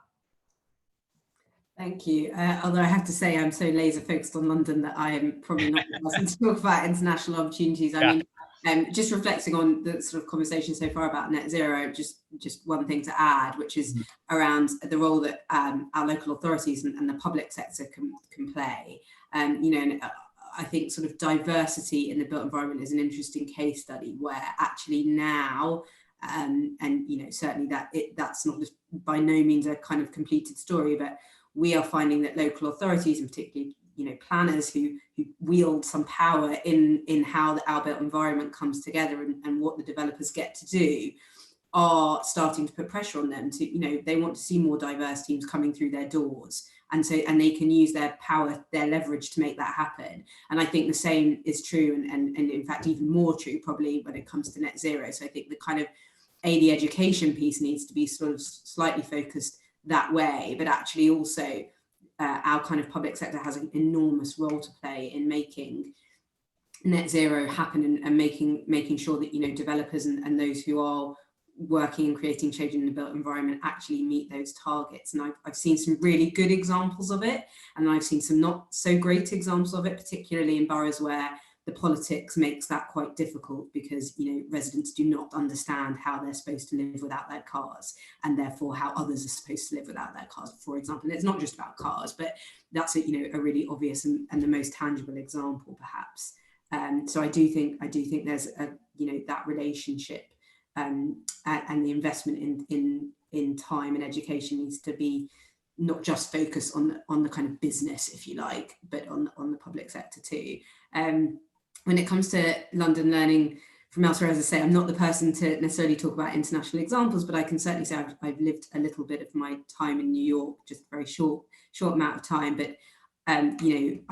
Thank you. Although I have to say I'm so laser focused on London that I am probably not the person to talk about international opportunities. I mean, just reflecting on the sort of conversation so far about net zero, just one thing to add, which is around the role that our local authorities and the public sector can play. And I think sort of diversity in the built environment is an interesting case study where actually now, and certainly that's not by no means a kind of completed story, but we are finding that local authorities, and particularly planners who wield some power in how our built environment comes together and what the developers get to do, are starting to put pressure on them to, they want to see more diverse teams coming through their doors. And they can use their power, their leverage to make that happen. And I think the same is true, and in fact, even more true probably when it comes to net zero. So I think the kind of the education piece needs to be sort of slightly focused that way, but actually also our kind of public sector has an enormous role to play in making net zero happen and making sure that developers and those who are working and creating change in the built environment actually meet those targets. And I've seen some really good examples of it, and I've seen some not so great examples of it, particularly in boroughs where the politics makes that quite difficult because residents do not understand how they're supposed to live without their cars, and therefore how others are supposed to live without their cars, for example. And it's not just about cars, but that's a really obvious and the most tangible example perhaps. So I do think there's that relationship and the investment in time and education needs to be not just focus on the kind of business, if you like, but on the public sector too. When it comes to London learning from elsewhere, as I say, I'm not the person to necessarily talk about international examples, but I can certainly say I've lived a little bit of my time in New York, just a very short amount of time. But I think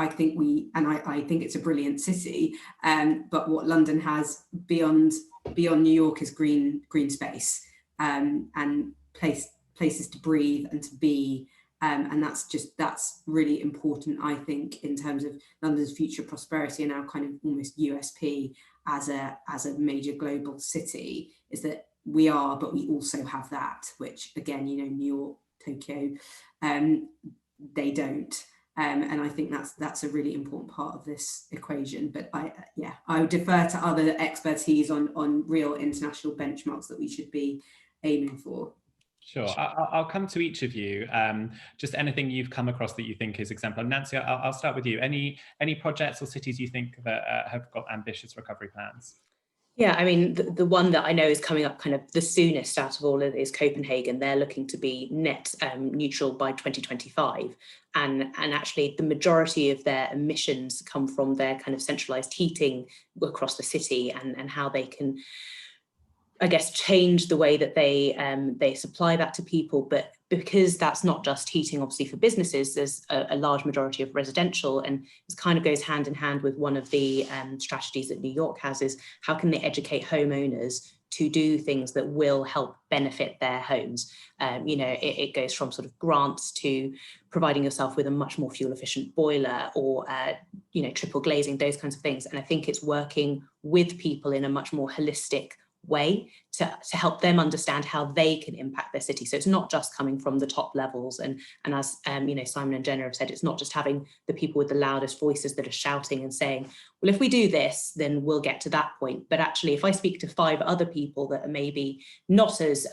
I think it's a brilliant city. But what London has beyond New York is green space and places to breathe and to be. And that's really important, I think, in terms of London's future prosperity and our kind of almost USP as a major global city, is that we are, but we also have that, which again, New York, Tokyo, they don't. And I think that's a really important part of this equation. But I would defer to other expertise on real international benchmarks that we should be aiming for. Sure, I'll come to each of you. Just anything you've come across that you think is exemplary. Nancy, I'll start with you. Any projects or cities you think that have got ambitious recovery plans? Yeah, I mean, the one that I know is coming up kind of the soonest out of all of it is Copenhagen. They're looking to be net neutral by 2025. And actually the majority of their emissions come from their kind of centralized heating across the city and how they can, I guess, change the way that they supply that to people. But because that's not just heating, obviously, for businesses, there's a large majority of residential, and this kind of goes hand in hand with one of the strategies that New York has, is how can they educate homeowners to do things that will help benefit their homes. You know, it goes from sort of grants to providing yourself with a much more fuel efficient boiler, or, you know, triple glazing, those kinds of things. And I think it's working with people in a much more holistic way to help them understand how they can impact their city. So it's not just coming from the top levels, and as you know, Simon and Jenna have said, it's not just having the people with the loudest voices that are shouting and saying, well, if we do this, then we'll get to that point. But actually, if I speak to 5 other people that are maybe not as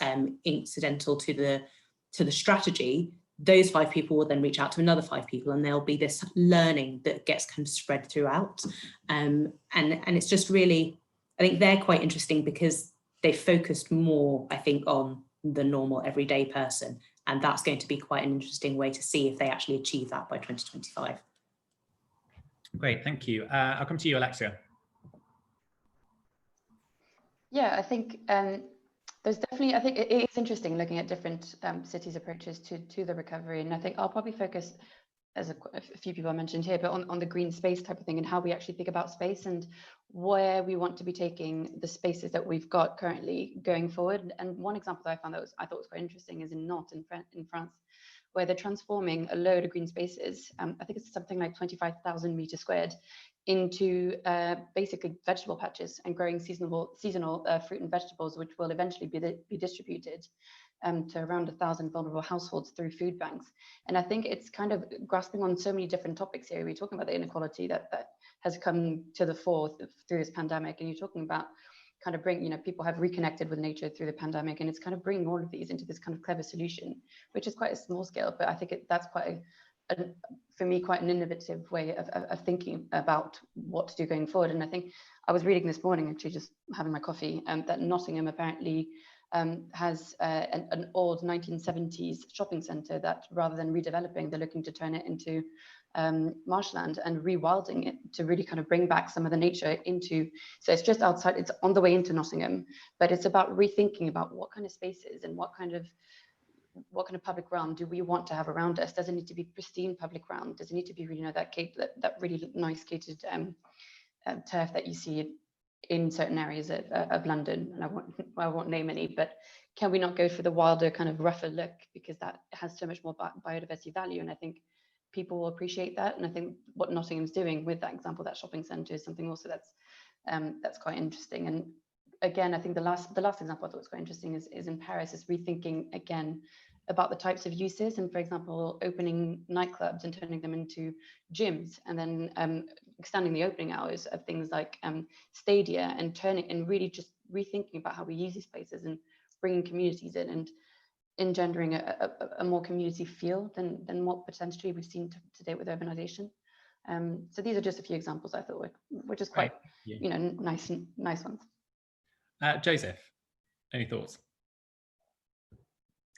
incidental to the strategy, those 5 people will then reach out to another 5 people, and there'll be this learning that gets kind of spread throughout. And it's just really, I think they're quite interesting because they focused more, I think, on the normal everyday person. And that's going to be quite an interesting way to see if they actually achieve that by 2025. Great, thank you. I'll come to you, Alexia. Yeah, I think there's definitely, I think it's interesting looking at different cities' approaches to the recovery. And I think I'll probably focus, as a few people I mentioned here, but on the green space type of thing, and how we actually think about space and where we want to be taking the spaces that we've got currently going forward. And one example that I found I thought was quite interesting is in Nantes in France, where they're transforming a load of green spaces. I think it's something like 25,000 meters squared into basically vegetable patches, and growing seasonal fruit and vegetables, which will eventually be distributed to around 1,000 vulnerable households through food banks. And I think it's kind of grasping on so many different topics here. We're talking about the inequality that has come to the fore through this pandemic, and you're talking about kind of bring, you know, people have reconnected with nature through the pandemic, and it's kind of bringing all of these into this kind of clever solution, which is quite a small scale, but I think that's quite for me, quite an innovative way of thinking about what to do going forward. And I think I was reading this morning, actually just having my coffee, that Nottingham apparently has an old 1970s shopping centre that, rather than redeveloping, they're looking to turn it into marshland and rewilding it to really kind of bring back some of the nature into. So it's just outside, it's on the way into Nottingham, but it's about rethinking about what kind of spaces and what kind of public realm do we want to have around us. Does it need to be pristine public realm? Does it need to be really, you know, that really nice gated turf that you see in certain areas of London? And I won't name any, but can we not go for the wilder, kind of rougher look, because that has so much more biodiversity value? And I think people will appreciate that. And I think what Nottingham's doing with that example, that shopping centre, is something also that's quite interesting. And again, I think the last example I thought was quite interesting is in Paris, is rethinking again about the types of uses, and for example, opening nightclubs and turning them into gyms, and then extending the opening hours of things like stadia, and really just rethinking about how we use these places and bringing communities in and engendering a more community feel than what potentially we've seen to date with urbanization. So these are just a few examples I thought were just quite, you know, nice ones. Joseph, any thoughts?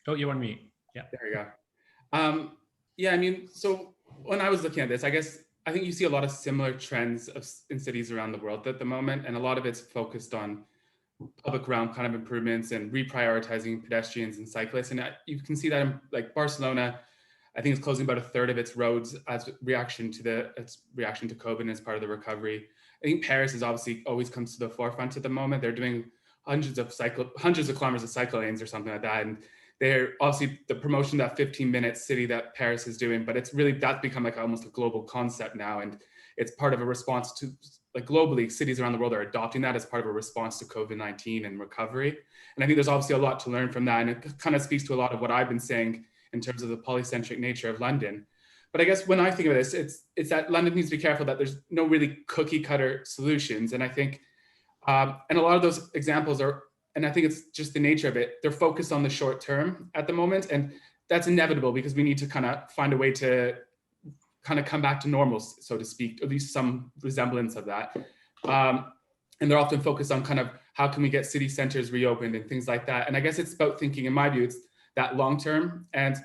Oh, you're on mute. Yeah. There you go. Yeah, I mean, so when I was looking at this, I think you see a lot of similar trends in cities around the world at the moment, and a lot of it's focused on public realm kind of improvements and reprioritizing pedestrians and cyclists. And you can see that in, like, Barcelona, I think it's closing about 1/3 of its roads as reaction to COVID as part of the recovery. I think Paris is obviously always comes to the forefront at the moment. They're doing hundreds of kilometers of cycle lanes or something like that. And they're obviously the promotion of that 15-minute city that Paris is doing, but that's become like almost a global concept now. And it's part of a response to, like, globally, cities around the world are adopting that as part of a response to COVID-19 and recovery. And I think there's obviously a lot to learn from that. And it kind of speaks to a lot of what I've been saying in terms of the polycentric nature of London. But I guess when I think of this, it's that London needs to be careful that there's no really cookie cutter solutions. And I think, and a lot of those examples are, and I think it's just the nature of it, they're focused on the short term at the moment. And that's inevitable because we need to kind of find a way to kind of come back to normal, so to speak, at least some resemblance of that. And they're often focused on kind of how can we get city centers reopened and things like that. And I guess it's about thinking, in my view, it's that long term. And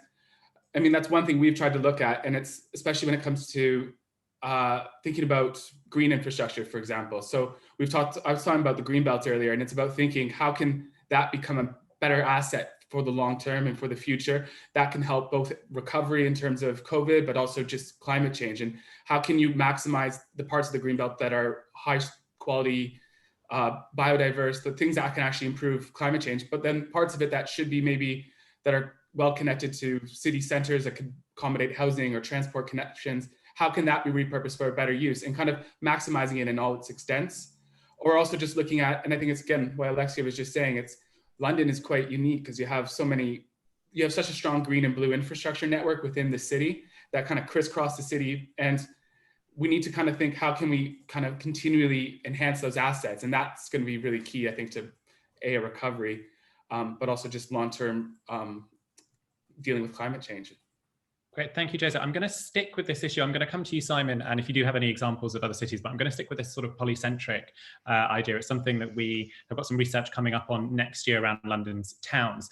I mean, that's one thing we've tried to look at, and it's especially when it comes to thinking about green infrastructure, for example. So I was talking about the green belt earlier, and it's about thinking how can that become a better asset for the long term and for the future that can help both recovery in terms of COVID, but also just climate change. And how can you maximize the parts of the green belt that are high quality biodiverse, the things that can actually improve climate change, but then parts of it that should be maybe that are well connected to city centers that could accommodate housing or transport connections. How can that be repurposed for a better use and kind of maximizing it in all its extents? Or also just looking at, and I think it's again what Alexia was just saying, it's London is quite unique because you have such a strong green and blue infrastructure network within the city that kind of crisscross the city. And we need to kind of think, how can we kind of continually enhance those assets? And that's going to be really key, I think, to a recovery, but also just long-term dealing with climate change. Great, thank you, Joseph. I'm going to stick with this issue. I'm going to come to you, Simon, and if you do have any examples of other cities, but I'm going to stick with this sort of polycentric idea. It's something that we have got some research coming up on next year around London's towns.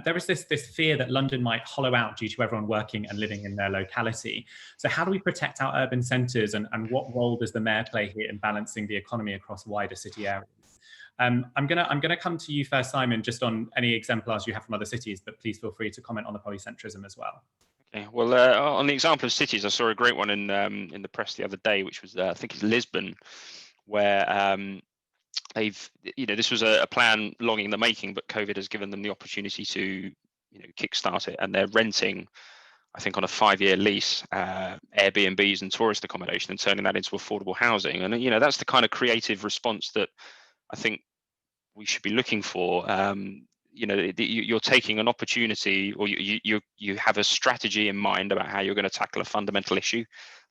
There is this fear that London might hollow out due to everyone working and living in their locality. So how do we protect our urban centres, and what role does the mayor play here in balancing the economy across wider city areas? I'm gonna come to you first, Simon, just on any exemplars you have from other cities, but please feel free to comment on the polycentrism as well. Okay. Well, on the example of cities, I saw a great one in the press the other day, which was I think it's Lisbon, where this was a plan long in the making, but COVID has given them the opportunity to kickstart it, and they're renting, I think, on a 5-year lease, Airbnbs and tourist accommodation, and turning that into affordable housing. And that's the kind of creative response that I think we should be looking for. You're taking an opportunity, or you have a strategy in mind about how you're going to tackle a fundamental issue,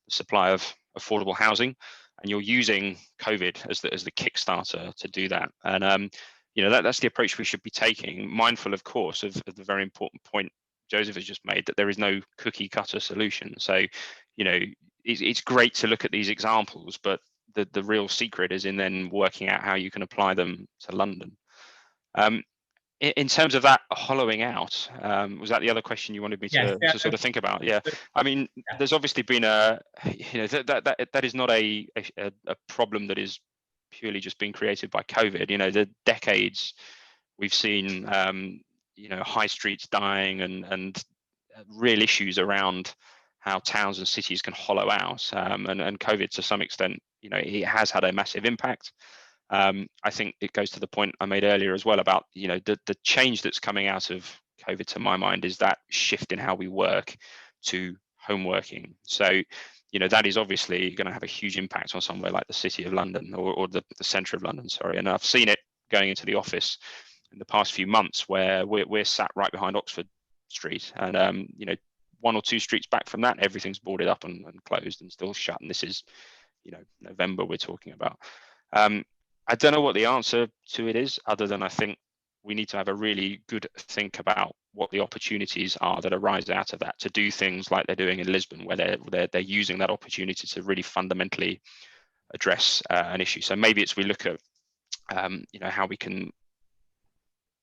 the supply of affordable housing, and you're using COVID as the kickstarter to do that. And that's the approach we should be taking, mindful, of course, of the very important point Joseph has just made, that there is no cookie cutter solution. So it's great to look at these examples, but the real secret is in then working out how you can apply them to London. In terms of that hollowing out, was that the other question you wanted me to sort of think about? Yeah, I mean, there's obviously been that is not a problem that is purely just being created by COVID. The decades we've seen, high streets dying and real issues around how towns and cities can hollow out, and COVID to some extent, it has had a massive impact. I think it goes to the point I made earlier as well about the change that's coming out of COVID, to my mind, is that shift in how we work to home working. So that is obviously going to have a huge impact on somewhere like the City of London, or the centre of London, sorry. And I've seen it going into the office in the past few months, where we're sat right behind Oxford Street, and 1 or 2 streets back from that, everything's boarded up and closed and still shut. And this is November we're talking about. I don't know what the answer to it is, other than I think we need to have a really good think about what the opportunities are that arise out of that, to do things like they're doing in Lisbon, where they're using that opportunity to really fundamentally address an issue. So maybe we look at how we can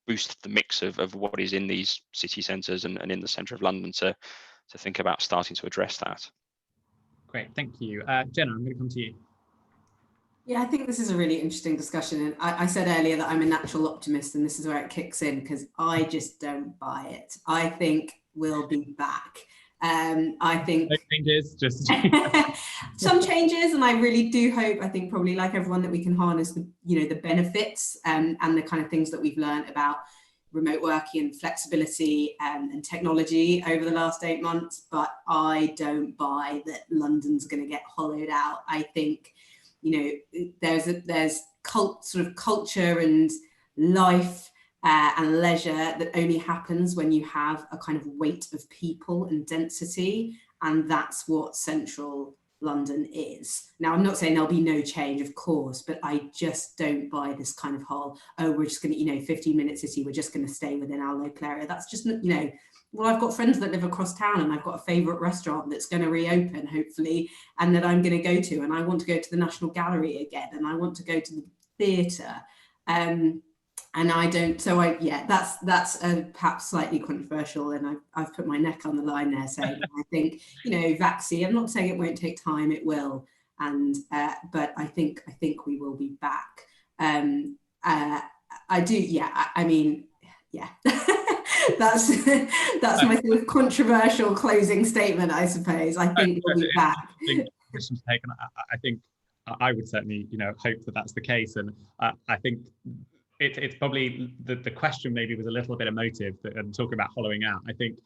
boost the mix of what is in these city centres and in the centre of London to think about starting to address that. Great, thank you. Jenna, I'm going to come to you. Yeah, I think this is a really interesting discussion. And I said earlier that I'm a natural optimist, and this is where it kicks in, because I just don't buy it. I think we'll be back. I think no changes, just some changes, and I really do hope, I think probably like everyone, that we can harness the benefits and the kind of things that we've learned about remote working and flexibility and technology over the last 8 months. But I don't buy that London's going to get hollowed out. I think there's sort of culture and life and leisure that only happens when you have a kind of weight of people and density, and that's what central London is. Now, I'm not saying there'll be no change, of course, but I just don't buy this kind of whole, we're just going to, 15-minute city, we're just going to stay within our local area. That's just, well, I've got friends that live across town, and I've got a favourite restaurant that's going to reopen, hopefully, and that I'm going to go to, and I want to go to the National Gallery again, and I want to go to the theatre. And I don't, that's perhaps slightly controversial, and I've put my neck on the line there saying, I think, vaccine, I'm not saying it won't take time, it will, and but I think we will be back. I do, that's my sort of controversial closing statement, I suppose. I think we'll be back. I think I would certainly, hope that that's the case. And I think it's probably the question maybe was a little bit emotive and talking about hollowing out. I think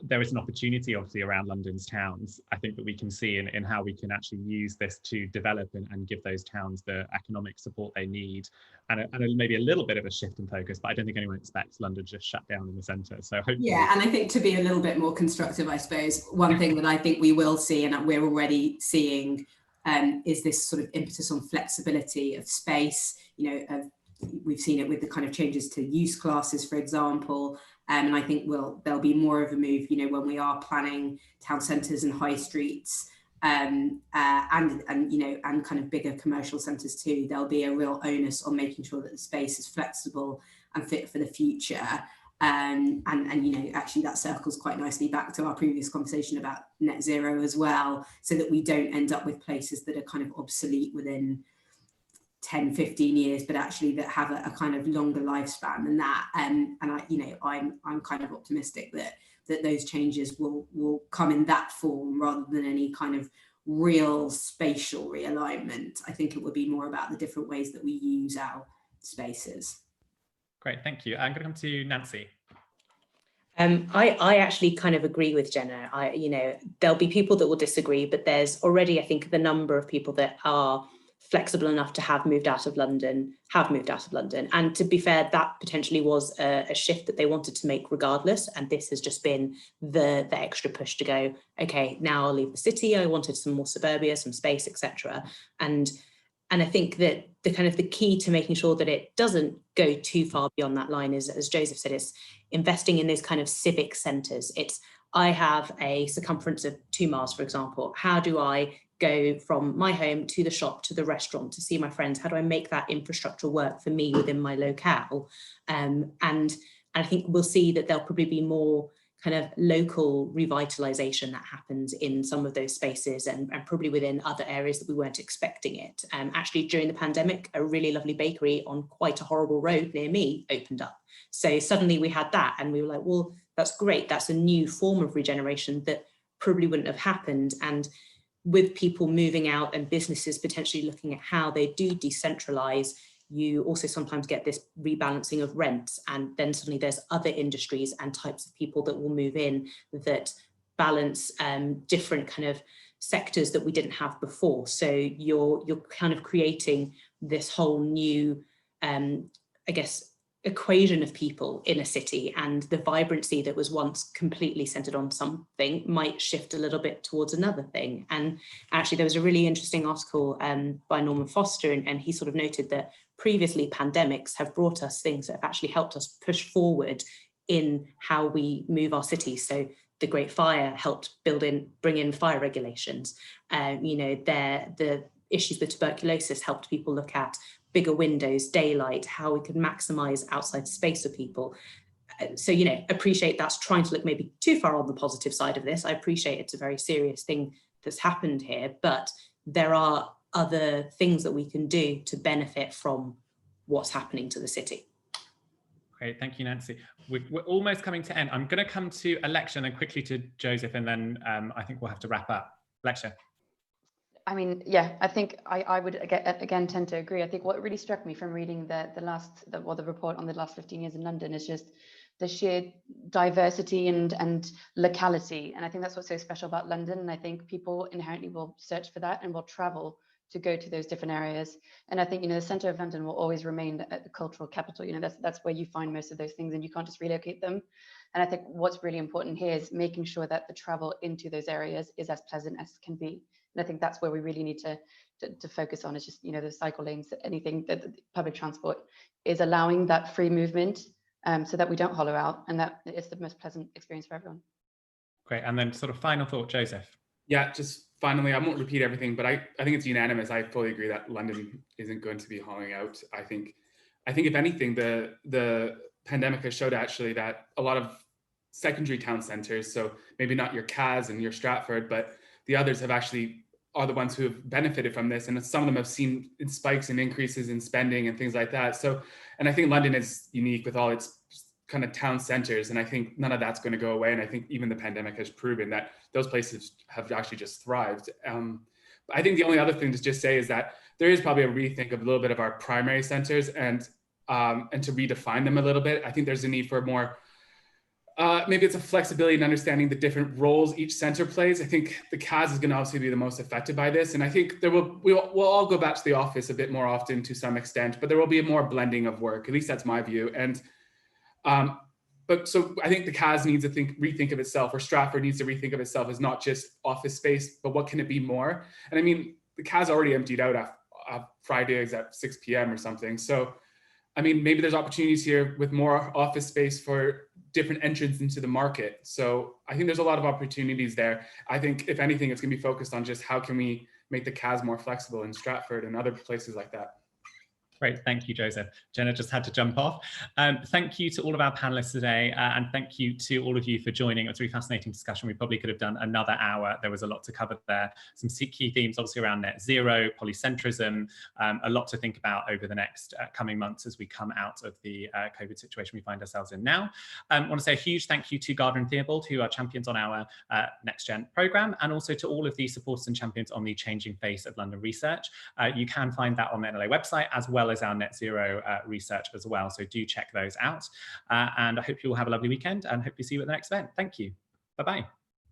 there is an opportunity obviously around London's towns. I think that we can see in how we can actually use this to develop and give those towns the economic support they need, and maybe a little bit of a shift in focus, but I don't think anyone expects London to just shut down in the centre. So hopefully... Yeah, and I think to be a little bit more constructive, I suppose, one thing that I think we will see, and that we're already seeing, is this sort of impetus on flexibility of space. We've seen it with the kind of changes to use classes, for example. And I think there'll be more of a move, when we are planning town centres and high streets, and kind of bigger commercial centres too. There'll be a real onus on making sure that the space is flexible and fit for the future. Actually that circles quite nicely back to our previous conversation about net zero as well, so that we don't end up with places that are kind of obsolete within 10, 15 years, but actually that have a kind of longer lifespan than that. I'm kind of optimistic that those changes will come in that form rather than any kind of real spatial realignment. I think it would be more about the different ways that we use our spaces. Great, thank you. I'm going to come to Nancy. I actually kind of agree with Jenna. There'll be people that will disagree, but there's already, I think, the number of people that are flexible enough to have moved out of London. And to be fair, that potentially was a shift that they wanted to make regardless. And this has just been the extra push to go, okay, now I'll leave the city. I wanted some more suburbia, some space, etc. And I think that the key to making sure that it doesn't go too far beyond that line is, as Joseph said, it's investing in those kind of civic centres. I have a circumference of 2 miles, for example. How do I go from my home to the shop, to the restaurant, to see my friends? How do I make that infrastructure work for me within my locale? And I think we'll see that there'll probably be more kind of local revitalization that happens in some of those spaces, and probably within other areas that we weren't expecting it. Actually, during the pandemic, a really lovely bakery on quite a horrible road near me opened up. So suddenly we had that, and we were like, well, that's great. That's a new form of regeneration that probably wouldn't have happened. And with people moving out and businesses potentially looking at how they do decentralize, you also sometimes get this rebalancing of rents, and then suddenly there's other industries and types of people that will move in that balance different kind of sectors that we didn't have before. So you're kind of creating this whole new, equation of people in a city, and the vibrancy that was once completely centered on something might shift a little bit towards another thing. And actually there was a really interesting article by Norman Foster, and he sort of noted that previously pandemics have brought us things that have actually helped us push forward in how we move our cities. So the Great Fire helped bring in fire regulations. The issues with tuberculosis helped people look at bigger windows, daylight, how we could maximize outside space for people. So, appreciate that's trying to look maybe too far on the positive side of this. I appreciate it's a very serious thing that's happened here, but there are other things that we can do to benefit from what's happening to the city. Great, thank you, Nancy. We're almost coming to end. I'm going to come to Alexia and then quickly to Joseph, and then I think we'll have to wrap up. Alexia. I mean, yeah, I think I would again tend to agree. I think what really struck me from reading the report on the last 15 years in London is just the sheer diversity and locality. And I think that's what's so special about London. And I think people inherently will search for that and will travel to go to those different areas. And I think, the center of London will always remain a cultural capital. That's where you find most of those things, and you can't just relocate them. And I think what's really important here is making sure that the travel into those areas is as pleasant as can be. And I think that's where we really need to focus on, is just, the cycle lanes, anything that public transport is allowing that free movement, so that we don't hollow out, and that it's the most pleasant experience for everyone. Great. And then sort of final thought, Joseph. Yeah, just finally, I won't repeat everything, but I think it's unanimous. I fully agree that London isn't going to be hollowing out. I think if anything, the pandemic has showed actually that a lot of secondary town centres, so maybe not your Cas and your Stratford, but the others are the ones who have benefited from this, and some of them have seen spikes and increases in spending and things like that. So, and I think London is unique with all its kind of town centres, and I think none of that's going to go away. And I think even the pandemic has proven that those places have actually just thrived. I think the only other thing to just say is that there is probably a rethink of a little bit of our primary centers and to redefine them a little bit. I think there's a need for more, maybe it's a flexibility in understanding the different roles each center plays. I think the CAS is going to obviously be the most affected by this. And I think we'll all go back to the office a bit more often to some extent, but there will be a more blending of work. At least that's my view. And but so I think the CAS needs to rethink of itself, or Stratford needs to rethink of itself as not just office space, but what can it be more? And I mean, the CAS already emptied out Fridays at 6 p.m. or something. So, I mean, maybe there's opportunities here with more office space for different entrants into the market. So I think there's a lot of opportunities there. I think if anything, it's gonna be focused on just how can we make the CAS more flexible in Stratford and other places like that. Great, thank you, Joseph. Jenna just had to jump off. Thank you to all of our panelists today, and thank you to all of you for joining. It was a really fascinating discussion. We probably could have done another hour. There was a lot to cover there. Some key themes, obviously, around net zero, polycentrism, a lot to think about over the next coming months as we come out of the COVID situation we find ourselves in now. I want to say a huge thank you to Gardner and Theobald, who are champions on our NextGen programme, and also to all of the supporters and champions on the changing face of London research. You can find that on the NLA website, as well as our net zero research as well. So do check those out. And I hope you all have a lovely weekend and hope to see you at the next event. Thank you. Bye-bye.